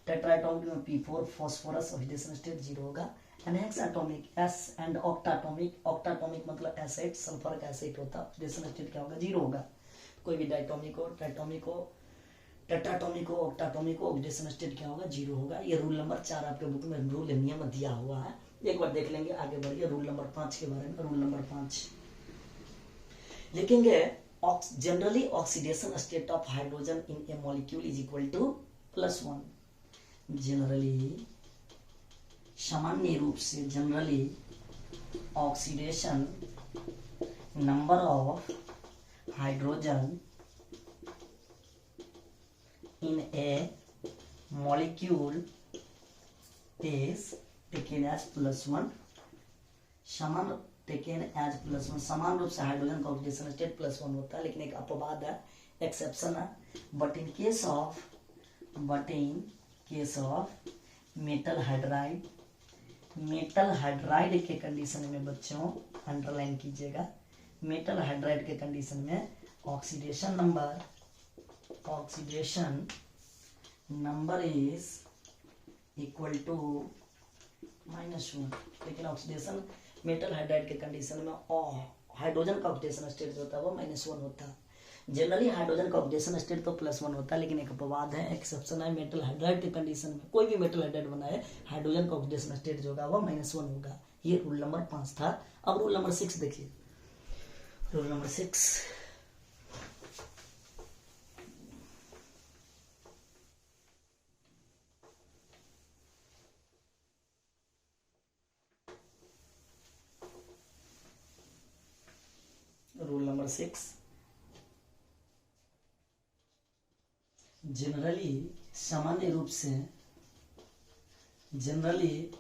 S1: टेट्राटोमिक में P4 फास्फोरस, ऑक्सीडेशन स्टेट 0 होगा। एंड हेक्साटोमिक S एंड ऑक्टाटोमिक, ऑक्टाटोमिक मतलब एसिड, सल्फर का एसिड होता है, ऑक्सीडेशन स्टेट क्या होगा 0 होगा। कोई भी डायटोमिक हो, ट्राइटोमिक हो, टेट्राटोमिक हो, ऑक्टाटोमिक हो, ऑक्सीडेशन स्टेट क्या होगा 0 होगा। ये रूल नंबर 4 आपके बुक में रूल नियम दिया हुआ है, एक बार देख लेंगे। आगे बढ़िए रूल नंबर 5 के बारे में। रूल नंबर 5 लिखेंगे, generally oxidation state of hydrogen in a molecule is equal to +1। Generally सामान्य रूप से, generally oxidation number of hydrogen in a molecule is taken as +1। समान taken as +1, समान रूप से हाइड्रोजन का ऑक्सीडेशन स्टेट +1 होता है, लेकिन एक अपवाद है, एक्सेप्शन है। But in case of metal hydride, metal hydride के कंडीशन में बच्चों अंडरलाइन कीजिएगा, मेटल हाइड्राइड के कंडीशन में oxidation number is equal to -1। लेकिन ऑक्सीडेशन मेटल हाइड्राइड के कंडीशन में हाइड्रोजन का ऑक्सीडेशन स्टेट जो होता है वो -1 होता है। जनरली हाइड्रोजन का ऑक्सीडेशन स्टेट तो +1 होता है, लेकिन एक अपवाद है, एक्सेप्शन है। मेटल हाइड्राइड के कंडीशन में कोई भी मेटल हाइड्राइड बना है, हाइड्रोजन का ऑक्सीडेशन स्टेट जो होगा वो -1 होगा। ये रूल नंबर 5 था। अब रूल नंबर 6 देखिए। Rule number 6, rule number 6, generally सामान्य रूप से, generally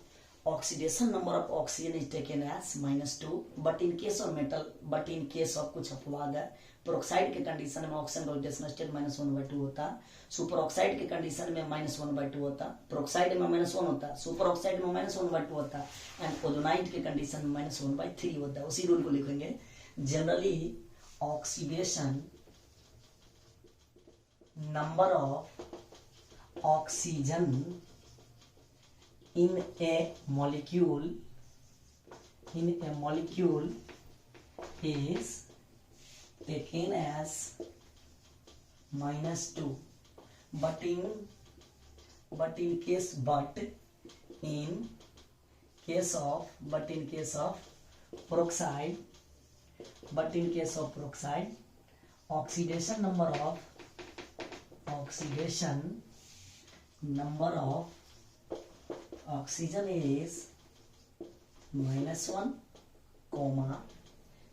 S1: oxidation number of oxygen is taken as -2, but in case of metal, but in case of कुछ अपवाद है। पेरोक्साइड के कंडीशन में ऑक्सीजन का ऑक्सीडेशन स्टेट -1/2 होता है। सुपर ऑक्साइड के कंडीशन में -1/2 होता है। पेरोक्साइड में -1 होता है, सुपर ऑक्साइड में -1/2 होता है, एंड ओजोनाइड के कंडीशन में -1/3 होता है। उसी रूल को लिखेंगे, generally oxidation number of oxygen in a molecule is taken as -2, but in case of peroxide, oxidation number of oxygen is -1,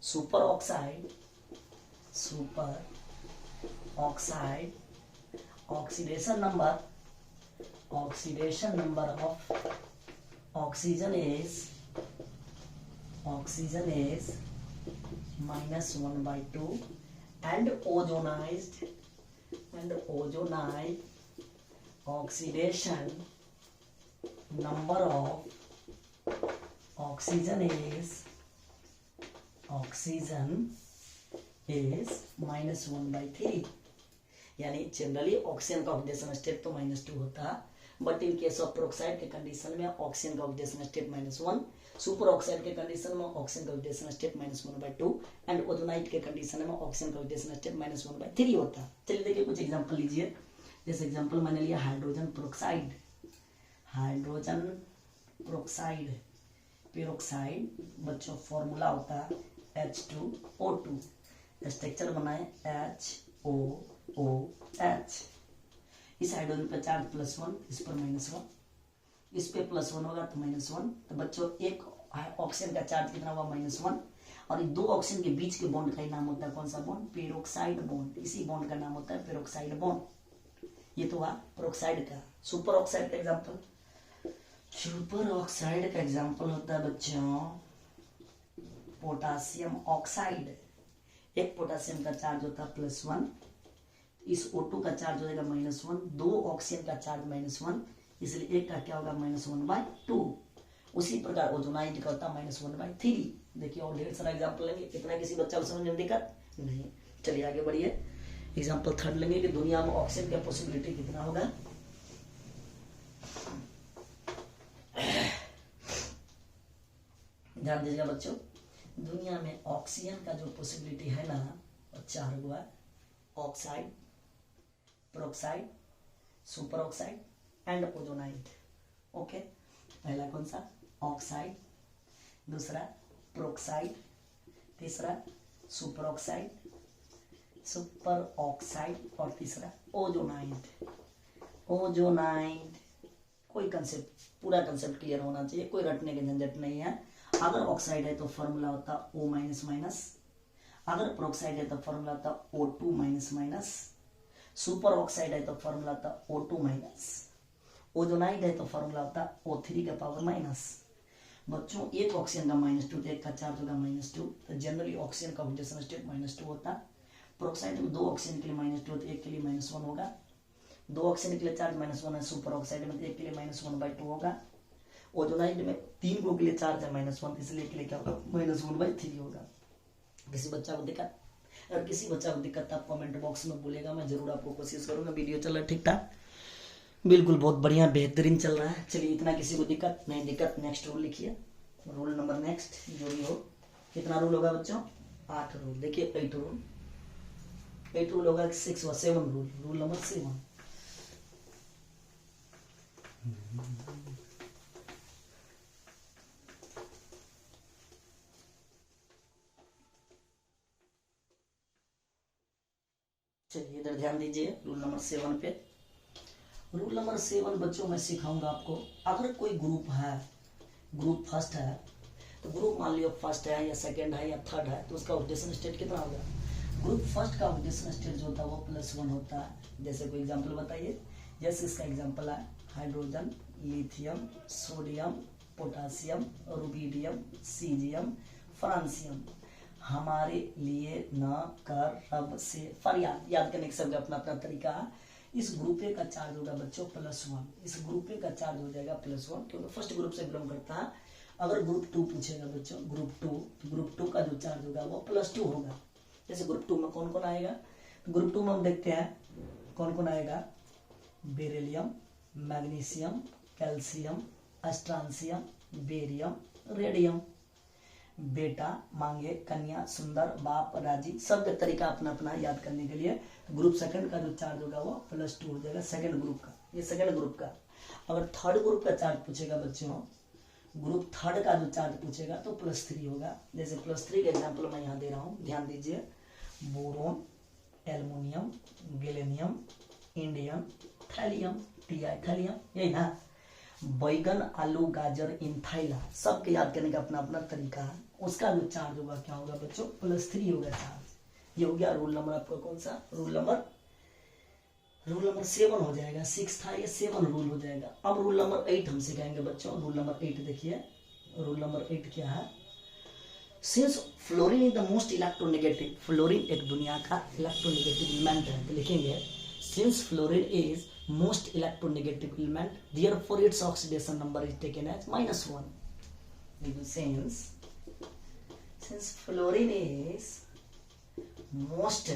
S1: super oxide oxidation number of oxygen is -1/2, and ozonized oxidation number of oxygen is -1/3। यानी generally oxygen का oxidation state तो -2 होता है, but in case of peroxide के condition में oxygen का oxidation state -1, super oxide के condition में ऑक्सीजन का ऑक्सीडेशन स्टेट -1/2, एंड ओजोनाइड के कंडीशन में ऑक्सीजन का ऑक्सीडेशन स्टेट -1/3 होता है। चलिए देखिए कुछ एग्जांपल लीजिए। जैसे एग्जांपल मैंने लिया हाइड्रोजन पेरोक्साइड, पेरोक्साइड बच्चों फॉर्मूला होता है H2O2, स्ट्रक्चर बनाए HOOH। इस हाइड्रोजन पर चार्ज +1, इस पर -1, इस पे +1 होगा तो -1। तो बच्चों एक ऑक्सीजन का चार्ज कितना हुआ -1, और दो ऑक्सीजन के बीच के बॉन्ड का ही नाम होता है कौन सा बॉन्ड, पेरोक्साइड बॉन्ड। इसी बॉन्ड का नाम होता है पेरोक्साइड बॉन्ड। ये तो हुआ पेरोक्साइड का। सुपर ऑक्साइड का एग्जांपल, सुपर ऑक्साइड का एग्जांपल होता है बच्चों पोटासियम ऑक्साइड। एक पोटासियम का चार्ज होता है +1, इस O2 का चार्ज हो जाएगा -1, दो ऑक्सीजन का चार्ज -1, इसलिए एक का क्या होगा -1/2। उसी प्रकार ओजोनाइड का होता है -1/3। देखिए और ढेर सारा एग्जाम्पल लेंगे, कितना किसी बच्चा को समझ में दिक्कत नहीं। चलिए आगे बढ़िए, एग्जाम्पल थर्ड लेंगे कि दुनिया में ऑक्सीजन का पॉसिबिलिटी कितना होगा। ध्यान दीजिएगा बच्चों, दुनिया में ऑक्सीजन का जो पॉसिबिलिटी है ना वो 4 गो है, oxide, peroxide, super oxide and ozonide. Okay, पहला कौन सा? ऑक्साइड, दूसरा पेरोक्साइड, तीसरा सुपर ऑक्साइड और तीसरा ओजोनाइड। ओजोनाइड कोई कंसेप्ट, पूरा कंसेप्ट क्लियर होना चाहिए, कोई रटने के झंझट नहीं है। अगर ऑक्साइड है तो फॉर्मूला होता O-, अगर पेरोक्साइड है तो फॉर्मूला होता O2-, सुपर ऑक्साइड है तो फॉर्मूला होता O2-, ओजोनाइड है तो फॉर्मूला होता O3⁻⁻। बच्चों एक ऑक्सीजन का -2 तो एक का चार्ज होगा -2, तो जनरली ऑक्सीजन का ऑक्सीडेशन स्टेट -2 होता है। पेरोक्साइड में 2 ऑक्सीजन के लिए -2 तो एक के लिए -1 होगा, 2 ऑक्सीजन के लिए चार्ज -1 है, सुपर ऑक्साइड में एक के लिए -1/2 होगा, ओजोनाइड में 3 गो के लिए चार्ज है -1, इसलिए के लिए क्या होगा -1/3 होगा। किसी बच्चा को दिक्कत? अगर किसी बच्चा को दिक्कत आप कमेंट बॉक्स में बोलेगा, मैं जरूर आपको कोशिश करूंगा। वीडियो चल रहा है ठीक ठाक? बिल्कुल, बहुत बढ़िया, बेहतरीन चल रहा है। चलिए, इतना किसी को दिक्कत नहीं दिक्कत, नेक्स्ट रूल लिखिए, रूल नंबर नेक्स्ट जो भी हो। कितना रूल होगा बच्चों? 8 रूल। देखिए 8 रूल होगा, 6 व 7 रूल। रूल नंबर 7, चलिए इधर ध्यान दीजिए रूल नंबर 7 पे। रूल नंबर 7 बच्चों मैं सिखाऊंगा आपको। अगर कोई ग्रुप है, ग्रुप फर्स्ट है, तो ग्रुप मान लियो फर्स्ट है या सेकंड है या थर्ड है, तो उसका ऑक्सीडेशन स्टेट कितना होगा? ग्रुप फर्स्ट का ऑक्सीडेशन स्टेट जो होता है वो +1 होता है। जैसे कोई एग्जांपल बताइए। जैसे इसका एग्जांपल है hydrogen, lithium, sodium, potassium, rubidium, caesium, francium. हमारे लिए न कर रब से फरियाद। याद करने का सबका अपना अपना तरीका है। इस ग्रुप ए का चार्ज होगा बच्चों +1, इस ग्रुप ए का चार्ज हो जाएगा +1 क्योंकि फर्स्ट ग्रुप से बिलोंग करता है। अगर ग्रुप 2 पूछेगा बच्चों, ग्रुप 2 का जो चार्ज होगा वो +2 होगा। जैसे ग्रुप 2 में कौन कौन आएगा? ग्रुप 2 में हम देखते हैं कौन कौन आएगा। Beryllium, magnesium, calcium, strontium, barium, radium. बेटा, मांगे, कन्या, सुंदर, बाप, राजी। सबका तरीका अपना अपना याद करने के लिए। ग्रुप सेकंड का जो चार्ज होगा वो +2 हो जाएगा, सेकंड ग्रुप का। ये सेकंड ग्रुप का। अगर थर्ड ग्रुप का चार्ज पूछेगा बच्चों, ग्रुप थर्ड का जो चार्ज पूछेगा तो +3 होगा। जैसे +3 का एग्जाम्पल मैं यहाँ दे रहा हूँ, ध्यान दीजिए। Boron, aluminium, gallium, indium, thallium, thallium, यही ना। बैगन, आलू, गाजर, इनथाइला। सबके याद करने का अपना अपना तरीका है। उसका जो चार्ज होगा क्या होगा बच्चों? +3 होगा चार्ज। ये हो गया रूल नंबर आपका कौन सा? रूल नंबर 7 हो जाएगा। 6 था, ये 7 रूल हो जाएगा। अब रूल नंबर 8 हम सिखाएंगे बच्चों। रूल नंबर 8 देखिए। रूल नंबर 8 क्या है? Since fluorine is the most electronegative, fluorine एक दुनिया का इलेक्ट्रोनेगेटिव एलिमेंट है, तो लिखेंगे since fluorine is most electronegative element, therefore its oxidation number is taken as -1. Since fluorine is most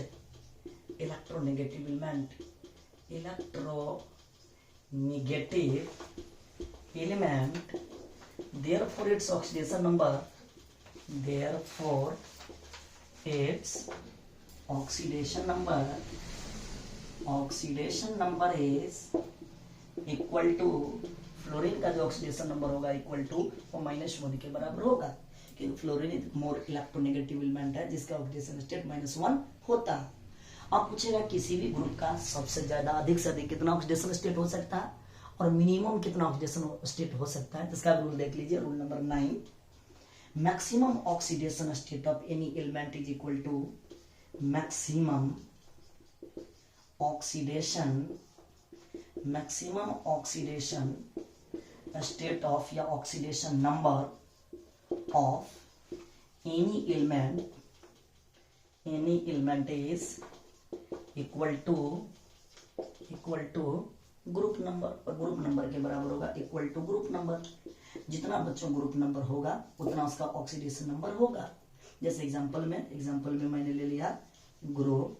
S1: electronegative element, therefore its oxidation number is equal to, fluorine का जो oxidation number होगा equal to वो -1 के बराबर होगा, क्योंकि fluorine more electronegative element है जिसका ऑक्सीडेशन स्टेट -1 होता है। अब पूछेगा किसी भी ग्रुप का सबसे ज्यादा अधिक से अधिक कितना ऑक्सीडेशन स्टेट हो सकता है और मिनिमम कितना ऑक्सीडेशन स्टेट हो सकता है, तो इसका रूल देख लीजिए। Rule number 9, maximum oxidation state of any element is equal to maximum oxidation state of या oxidation number of any element is equal to group number, और ग्रुप नंबर के बराबर होगा इक्वल टू ग्रुप नंबर। जितना बच्चों group number होगा उतना उसका ऑक्सीडेशन नंबर होगा। जैसे एग्जांपल में मैंने ले लिया ग्रुप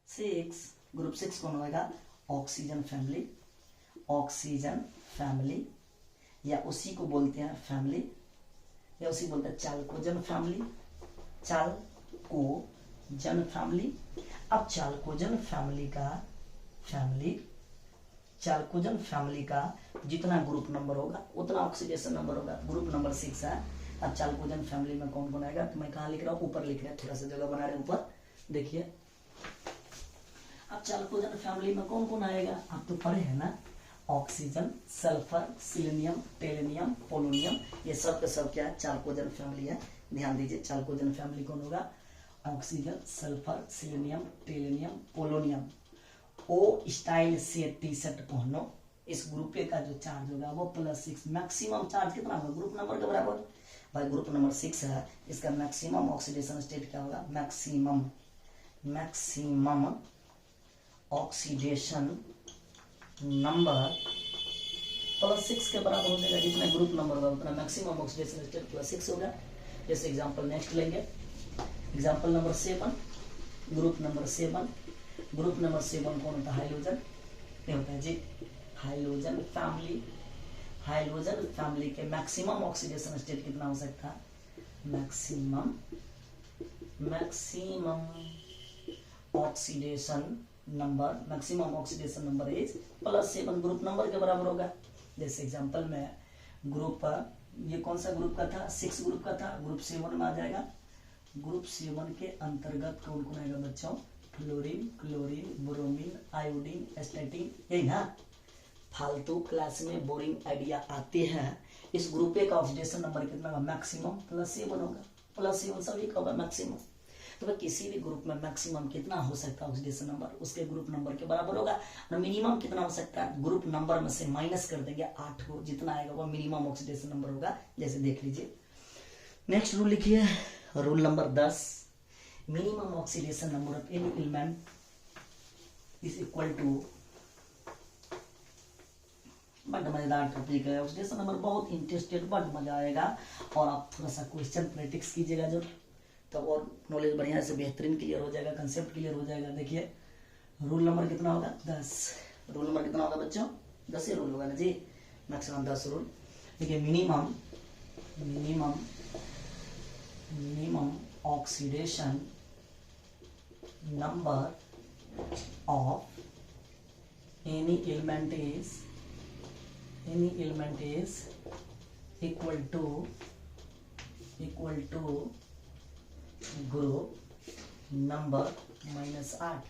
S1: 6। ग्रुप 6 कौन होगा? ऑक्सीजन फैमिली, या उसी को बोलते हैं फैमिली, या उसी बोलते हैं चालकोजन फैमिली। अब चालकोजन फैमिली का जितना ग्रुप नंबर होगा उतना ऑक्सीडेशन नंबर होगा। ग्रुप नंबर 6 है। अब चालकोजन फैमिली में कौन कौन आएगा? तो मैं कहाँ लिख रहा हूँ? ऊपर लिख रहे हैं, थोड़ा सा जगह बना रहे हैं ऊपर, देखिए। अब चालकोजन फैमिली में कौन कौन आएगा? आप तो पढ़े हैं ना, oxygen, sulphur, selenium, tellurium, polonium, ये सब के सब क्या है? चालकोजन फैमिली है। ध्यान दीजिए, चालकोजन फैमिली कौन होगा? Oxygen, sulphur, selenium, tellurium, polonium. O style से टी-शर्ट पहनो। इस ग्रुप का जो चार्ज होगा वो +6। मैक्सिमम चार्ज कितना होगा? ग्रुप नंबर के बराबर। भाई ग्रुप नंबर 6 है, इसका मैक्सिमम ऑक्सीडेशन स्टेट क्या होगा? मैक्सिमम ऑक्सीडेशन नंबर +6 के बराबर हो जाएगा। जितना ग्रुप नंबर होगा उतना मैक्सिमम ऑक्सीडेशन स्टेट +6 होगा। जैसे एग्जांपल नेक्स्ट लेंगे, एग्जांपल नंबर 7। ग्रुप नंबर 7 कौन होता है? हाइड्रोजन। क्या होता है जी? हाइड्रोजन फैमिली के मैक्सिमम ऑक्सीडेशन स्टेट कितना हो सकता है? Maximum oxidation number is +7। Group number के बराबर होगा। जैसे एग्जांपल में ग्रुप, ये कौन सा ग्रुप का था? 6 ग्रुप का था। ग्रुप 7 में आ जाएगा। ग्रुप 7 के अंतर्गत कौन कौन आएगा बच्चों? फ्लोरीन, क्लोरीन, ब्रोमीन, आयोडीन, एस्टेटिन, यही ना। फालतू क्लास में बोरिंग आइडिया आते हैं। इस ग्रुप का ऑक्सीडेशन नंबर कितना होगा? मैक्सिमम +7 होगा। +7 सभी का होगा मैक्सिमम। तो भाई किसी भी ग्रुप में मैक्सिमम कितना हो सकता है ऑक्सीडेशन नंबर? उसके ग्रुप नंबर के बराबर होगा। और मिनिमम कितना हो सकता है? ग्रुप नंबर में से माइनस कर देंगे 8 को, जितना आएगा वो मिनिमम ऑक्सीडेशन नंबर होगा। जैसे देख लीजिए, नेक्स्ट रूल लिखिए, rule number 10। Minimum oxidation number of any element is equal to. बड़ा मजेदार टॉपिक है ऑक्सीडेशन नंबर, बहुत इंटरेस्टेड, बड़ा मजा आएगा। और आप थोड़ा सा क्वेश्चन प्रैक्टिस कीजिएगा जो, तब और नॉलेज बढ़िया से बेहतरीन क्लियर हो जाएगा, कंसेप्ट क्लियर हो जाएगा। देखिए रूल नंबर कितना होगा? 10। रूल नंबर कितना होगा बच्चों? 10 ही रूल होगा ना जी, मैक्सिमम 10 रूल। देखिए minimum oxidation number of any element is equal to group number -8।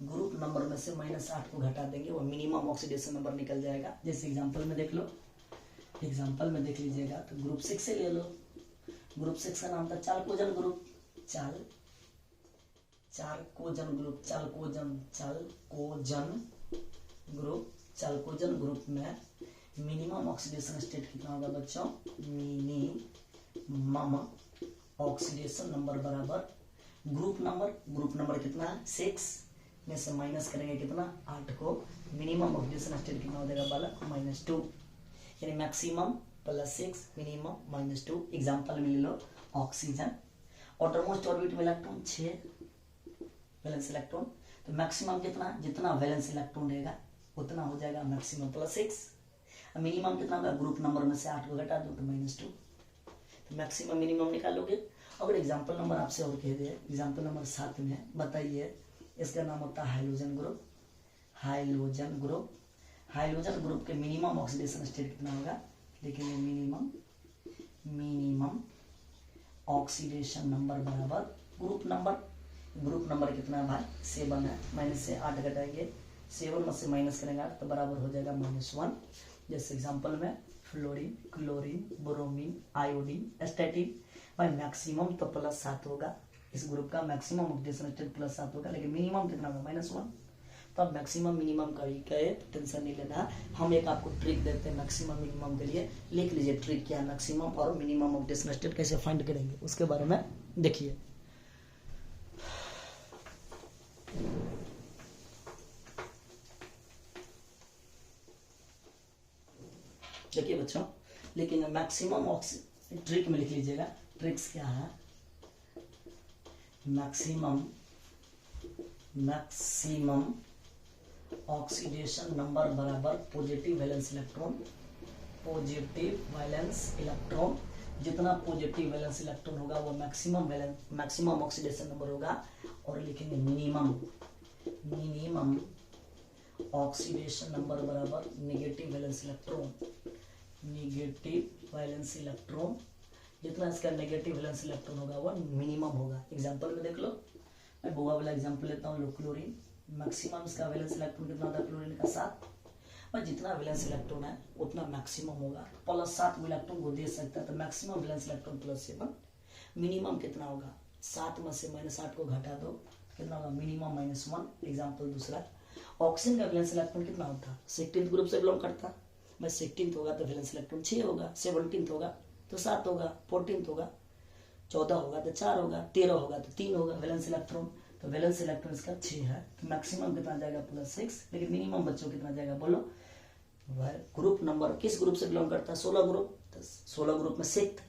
S1: Group number में से -8 को घटा देंगे, वो मिनिमम ऑक्सीडेशन नंबर निकल जाएगा। जैसे एग्जांपल में देख लो, एग्जांपल में देख लीजिएगा तो ग्रुप 6 से ले लो। ग्रुप 6 का नाम था चालकोजन ग्रुप। चालकोजन ग्रुप में मिनिमम ऑक्सीडेशन स्टेट कितना होगा बच्चों? मिनिमम ऑक्सीडेशन नंबर बराबर ग्रुप नंबर कितना है? 6 में से माइनस करेंगे कितना? 8 को। मिनिमम ऑक्सीडेशन स्टेट कितना हो जाएगा बालक? -2। यानी मैक्सिमम +6, मिनिमम -2। एग्जांपल में ले लो ऑक्सीजन। आउटरमोस्ट ऑर्बिट में इलेक्ट्रॉन 6 वैलेंस इलेक्ट्रॉन। तो मैक्सिमम कितना? जितना वैलेंस इलेक्ट्रॉन रहेगा उतना हो जाएगा मैक्सिमम +6। मिनिमम कितना होगा? ग्रुप नंबर में से 8 को घटा दो तो -2। तो मैक्सिमम मिनिमम निकालोगे। अगर एग्जांपल नंबर आपसे और कह दे, एग्जांपल नंबर 7 में बताइए, इसका नाम होता है हाइड्रोजन ग्रुप के मिनिमम ऑक्सीडेशन स्टेट कितना होगा? देखिए मिनिमम ऑक्सीडेशन नंबर बराबर ग्रुप नंबर कितना है भाई? 7 है। माइनस से 8 घटाएंगे, 7 में से माइनस करेंगे 8 तो बराबर हो जाएगा -1। जैसे एग्जांपल में फ्लोरीन, क्लोरीन, ब्रोमीन, आयोडीन, एस्टेटिन। भाई मैक्सिमम तो +7 होगा। इस ग्रुप का मैक्सिमम ऑक्सीडेशन स्टेट +7 होगा, लेकिन मिनिमम कितना होगा? -1। तो अब मैक्सिमम मिनिमम का ही कहे टेंशन नहीं लेना। हम एक आपको ट्रिक देते हैं मैक्सिमम मिनिमम के लिए, लिख लीजिए ट्रिक क्या है। मैक्सिमम और मिनिमम ऑक्सीडेशन स्टेट कैसे फाइंड करेंगे उसके बारे में देखिए। चलिए बच्चों लिखेंगे मैक्सिमम ऑक्सी, ट्रिक में लिख लीजिएगा, ट्रिक्स क्या है, मैक्सिमम ऑक्सीडेशन नंबर बराबर पॉजिटिव वैलेंस इलेक्ट्रॉन, जितना पॉजिटिव वैलेंस इलेक्ट्रॉन होगा वो मैक्सिमम ऑक्सीडेशन नंबर होगा। और लिखेंगे मिनिमम ऑक्सीडेशन नंबर बराबर नेगेटिव वैलेंस इलेक्ट्रॉन, जितना इसका नेगेटिव वैलेंस इलेक्ट्रॉन होगा वो मिनिमम होगा। एग्जांपल में देख लो, मैं बोआ वाला एग्जांपल लेता हूँ, क्लोरीन, मैक्सिमम इसका वैलेंस इलेक्ट्रॉन कितना होता है क्लोरीन का 7, और जितना वैलेंस इलेक्ट्रॉन है उतना मैक्सिमम होगा, +7 इलेक्ट्रॉन को दे सकता है, तो मैक्सिमम वैलेंस इलेक्ट्रॉन +7, मिनिमम कितना होगा, 7 में से -8 को घटा दो, कितना होगा मिनिमम -1। एग्जाम्पल दूसरा, ऑक्सीजन का वैलेंस इलेक्ट्रॉन कितना होता है, 16th ग्रुप से बिलोंग करता है, भाई 16th होगा तो वैलेंस इलेक्ट्रॉन 6 होगा, 17th होगा तो 7 होगा, 14th होगा 14 होगा तो 4 होगा, 13 होगा तो 3 होगा वैलेंस इलेक्ट्रॉन, तो वैलेंस इलेक्ट्रॉन इसका 6 है, तो मैक्सिमम कितना जाएगा +6, लेकिन मिनिमम बच्चों कितना जाएगा बोलो, ग्रुप नंबर किस ग्रुप से बिलोंग करता है, 16 ग्रुप, तो 16 ग्रुप में 6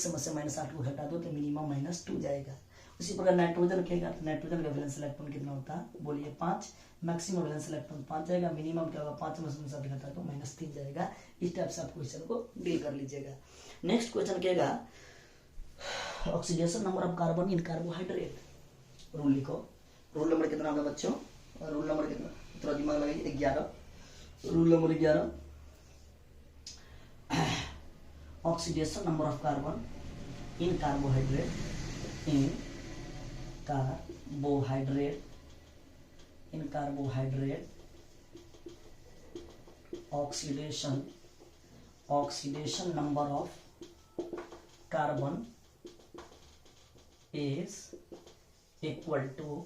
S1: में से -8 को घटा दो तो मिनिमम -2 जाएगा। उसी प्रकार नाइट्रोजन कहेगा तो नाइट्रोजन का वैलेंस इलेक्ट्रॉन कितना होता है बोलिए 5, मैक्सिमम वैलेंस इलेक्ट्रॉन 5 जाएगा, मिनिमम क्या होगा 5 में से -8 घटा दो -3 जाएगा। इस टाइप से आप क्वेश्चन को डील कर लीजिएगा। नेक्स्ट क्वेश्चन कहेगा oxidation number of carbon in carbohydrate, rule लिखो, रूल नंबर कितना होगा बच्चों, रूल नंबर कितना, थोड़ा दिमाग लगाइए, 11, rule number 11, oxidation number of carbon in carbohydrate oxidation number of carbon is equal to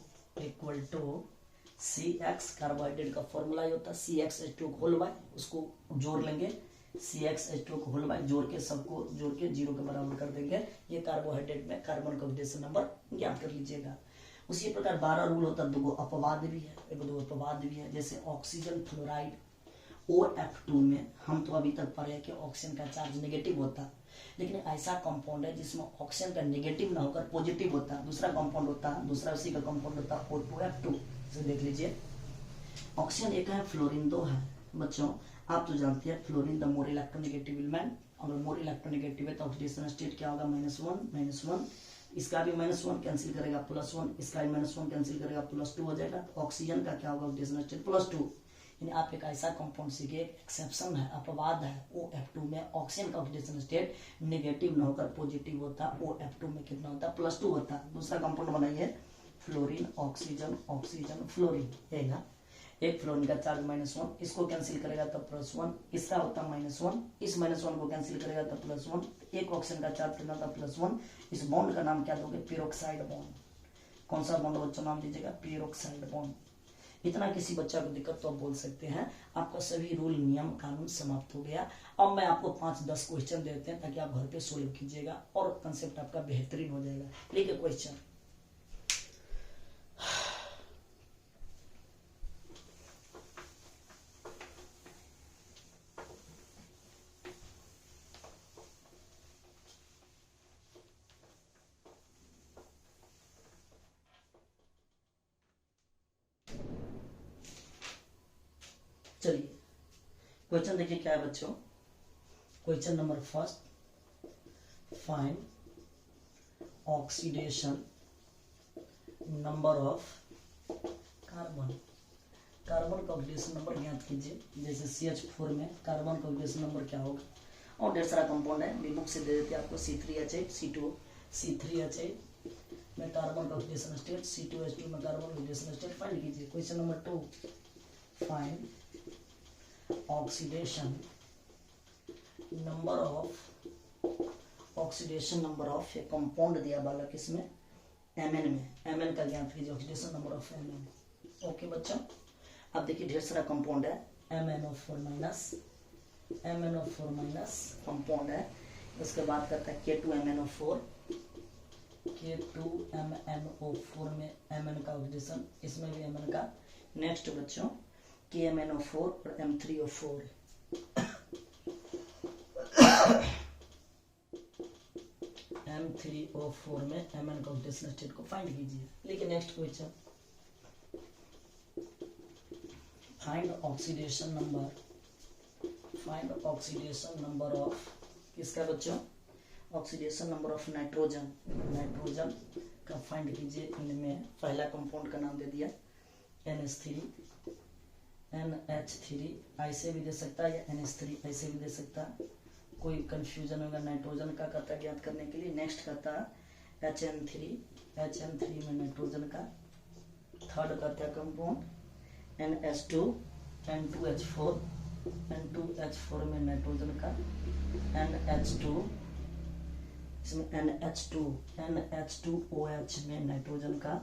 S1: CX, carbohydrate का फॉर्मूला ही होता है CXH2 होल बाय, उसको जोड़ लेंगे, CXH2 को होल बाय जोड़ के सबको जोड़ के 0 के बराबर कर देंगे, ये कार्बोहाइड्रेट में कार्बन का ऑक्सीडेशन नंबर ज्ञात कर लीजिएगा। उसी प्रकार 12 रूल होता है, 2 अपवाद भी है, 2 अपवाद भी है, जैसे ऑक्सीजन फ्लोराइड OF2 में हम तो अभी तक पढ़े कि ऑक्सीजन का चार्ज नेगेटिव होता है, लेकिन ऐसा कंपाउंड है जिसमें ऑक्सीजन का नेगेटिव ना होकर पॉजिटिव होता है, दूसरा कंपाउंड होता है, दूसरा उसी का कंपाउंड होता है O2F2 से देख लीजिए। ऑक्सीजन एक है, फ्लोरीन 2 है। बच्चों आप तो जानते हैं fluorine the more electronegative element, अगर मोर इलेक्ट्रोनेगेटिव है तो ऑक्सीडेशन स्टेट क्या होगा -1, इसका भी -1 कैंसिल करेगा +1, इसका भी -1 कैंसिल करेगा +2 हो जाएगा, तो ऑक्सीजन का क्या होगा ऑक्सीडेशन स्टेट +2। यानी आप एक ऐसा कंपाउंड सीखे, एक्सेप्शन है, अपवाद है, OF2 में ऑक्सीजन का ऑक्सीडेशन स्टेट नेगेटिव न होकर पॉजिटिव होता है, OF2 में कितना होता है +2 होता है। दूसरा कंपाउंड बनाइए फ्लोरीन ऑक्सीजन फ्लोरीन, है ना, एक फ्लोरीन का चार्ज -1, इसको कैंसिल करेगा तब +1, इसका होता है -1, इस -1 को कैंसिल करेगा तब +1, एक ऑक्सीजन का चार्ज कितना था +1, इस बॉन्ड का नाम क्या दोगे पेरोक्साइड बॉन्ड। कौन सा बॉन्ड बच्चों नाम दीजिएगा पेरोक्साइड बॉन्ड। इतना किसी बच्चा को दिक्कत तो आप बोल सकते हैं, आपका सभी रूल नियम कानून समाप्त हो गया। अब मैं आपको 5-10 क्वेश्चन देते हैं ताकि आप घर पे सोल्व कीजिएगा और कंसेप्ट आपका बेहतरीन हो जाएगा। लिखिए क्वेश्चन, चलिए क्वेश्चन देखिए क्या है बच्चों। Question number first, find oxidation number of carbon. Carbon का ऑक्सीडेशन नंबर ज्ञात कीजिए। जैसे CH4 में कार्बन का ऑक्सीडेशन नंबर क्या होगा, और ढेर सारा कंपाउंड है, भी बुक से दे देते हैं आपको, C3H8 C2 C3H8 में कार्बन का ऑक्सीडेशन स्टेट, C2H2 में कार्बन का ऑक्सीडेशन स्टेट फाइंड कीजिए। Question number 2, find oxidation number of एक कंपाउंड दिया बालक इसमें Mn में, Mn का ज्ञात कीजिए oxidation number of Mn। Okay बच्चों, अब देखिए ढेर सारा कंपाउंड है, MnO4 कंपाउंड है, उसके बाद करता है K2MnO4 में Mn का ऑक्सीडेशन, इसमें भी Mn का। नेक्स्ट बच्चों KMnO4 और M3O4 NO3O4 में Mn का ऑक्सीडेशन स्टेट को फाइंड कीजिए। लिखिए next question, find oxidation number of किसका बच्चों, ऑक्सीडेशन नंबर ऑफ नाइट्रोजन का फाइंड कीजिए। इनमें पहला कंपाउंड का नाम दे दिया NH3, ऐसे भी दे सकता है या NH3 ऐसे भी दे सकता है, कोई कंफ्यूजन होगा नाइट्रोजन का कहता है ज्ञात करने के लिए। नेक्स्ट कहता है HN3 में नाइट्रोजन का। थर्ड कहता है कंपाउंड NH2 N2H4 में नाइट्रोजन का। NH2 इसमें NH2OH में नाइट्रोजन का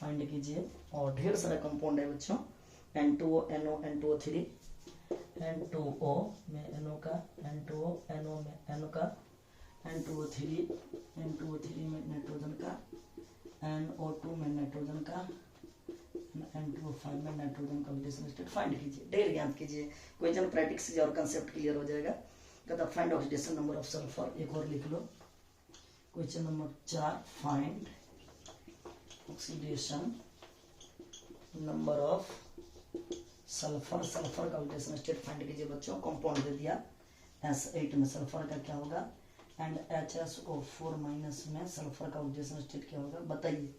S1: फाइंड कीजिए। और ढेर सारा कंपाउंड है बच्चों, N2O NO N2O3 N2O में NO का, N2O NO में NO का, N2O3 में नाइट्रोजन का, NO2 में नाइट्रोजन का, N2O5 में नाइट्रोजन का ऑक्सीडेशन स्टेट फाइंड कीजिए। ढेर ज्ञात कीजिए, क्वेश्चन प्रैक्टिस कीजिए और कंसेप्ट क्लियर हो जाएगा। कहता find oxidation number of sulphur, एक और लिख लो। Question number 4, find oxidation number of sulphur का ऑक्सीडेशन स्टेट फाइंड कीजिए बच्चों। कंपाउंड दे दिया S8 में सल्फर का क्या होगा, एंड HSO4 माइनस में सल्फर का ऑक्सीडेशन स्टेट क्या होगा बताइए।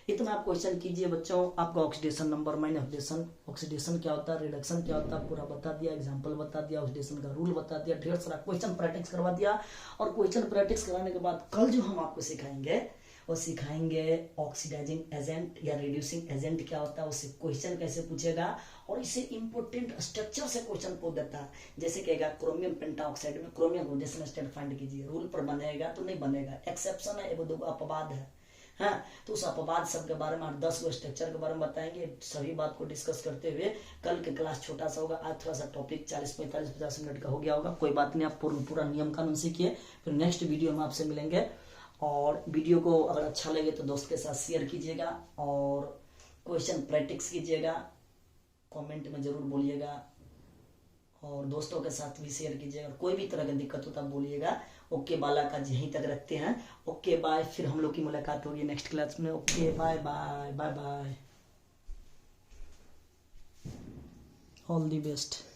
S1: इतना आप क्वेश्चन कीजिए बच्चों। आपका ऑक्सीडेशन नंबर माइनस ऑक्सीडेशन क्या होता है, रिडक्शन क्या होता है, पूरा बता दिया, एग्जांपल बता दिया, ऑक्सीडेशन का रूल बता दिया, ढेर सारा क्वेश्चन प्रैक्टिस करवा दिया। और क्वेश्चन प्रैक्टिस कराने के बाद कल जो हम आपको सिखाएंगे वो सिखाएंगे ऑक्सीडाइजिंग एजेंट या रिड्यूसिंग एजेंट क्या होता है, उससे क्वेश्चन कैसे पूछेगा और इसे इंपोर्टेंट स्ट्रक्चर से क्वेश्चन पूछ देता है। जैसे कहेगा क्रोमियम पेंटाऑक्साइड में क्रोमियम ऑक्सीडेशन स्टेट फाइंड कीजिए, रूल पर बनेगा तो नहीं बनेगा, एक्सेप्शन है, एगो दो अपवाद है। हाँ, तो उस अपवाद सब के बारे में 8-10 गो स्ट्रक्चर के बारे में बताएंगे। सभी बात को डिस्कस करते हुए कल के क्लास छोटा सा होगा। आज थोड़ा सा टॉपिक 40-45-50 मिनट का हो गया होगा, कोई बात नहीं, आप पूरा नियम कानून सीखिए। फिर नेक्स्ट वीडियो में आपसे मिलेंगे। और वीडियो को अगर अच्छा लगे तो दोस्त के साथ शेयर कीजिएगा और क्वेश्चन प्रैक्टिस कीजिएगा, कमेंट में जरूर बोलिएगा और दोस्तों के साथ भी शेयर कीजिएगा। कोई भी तरह की दिक्कत होता बोलिएगा। ओके, बाला का यहीं तक रखते हैं। ओके बाय, फिर हम लोग की मुलाकात होगी नेक्स्ट क्लास में। Okay bye bye bye bye, all the best.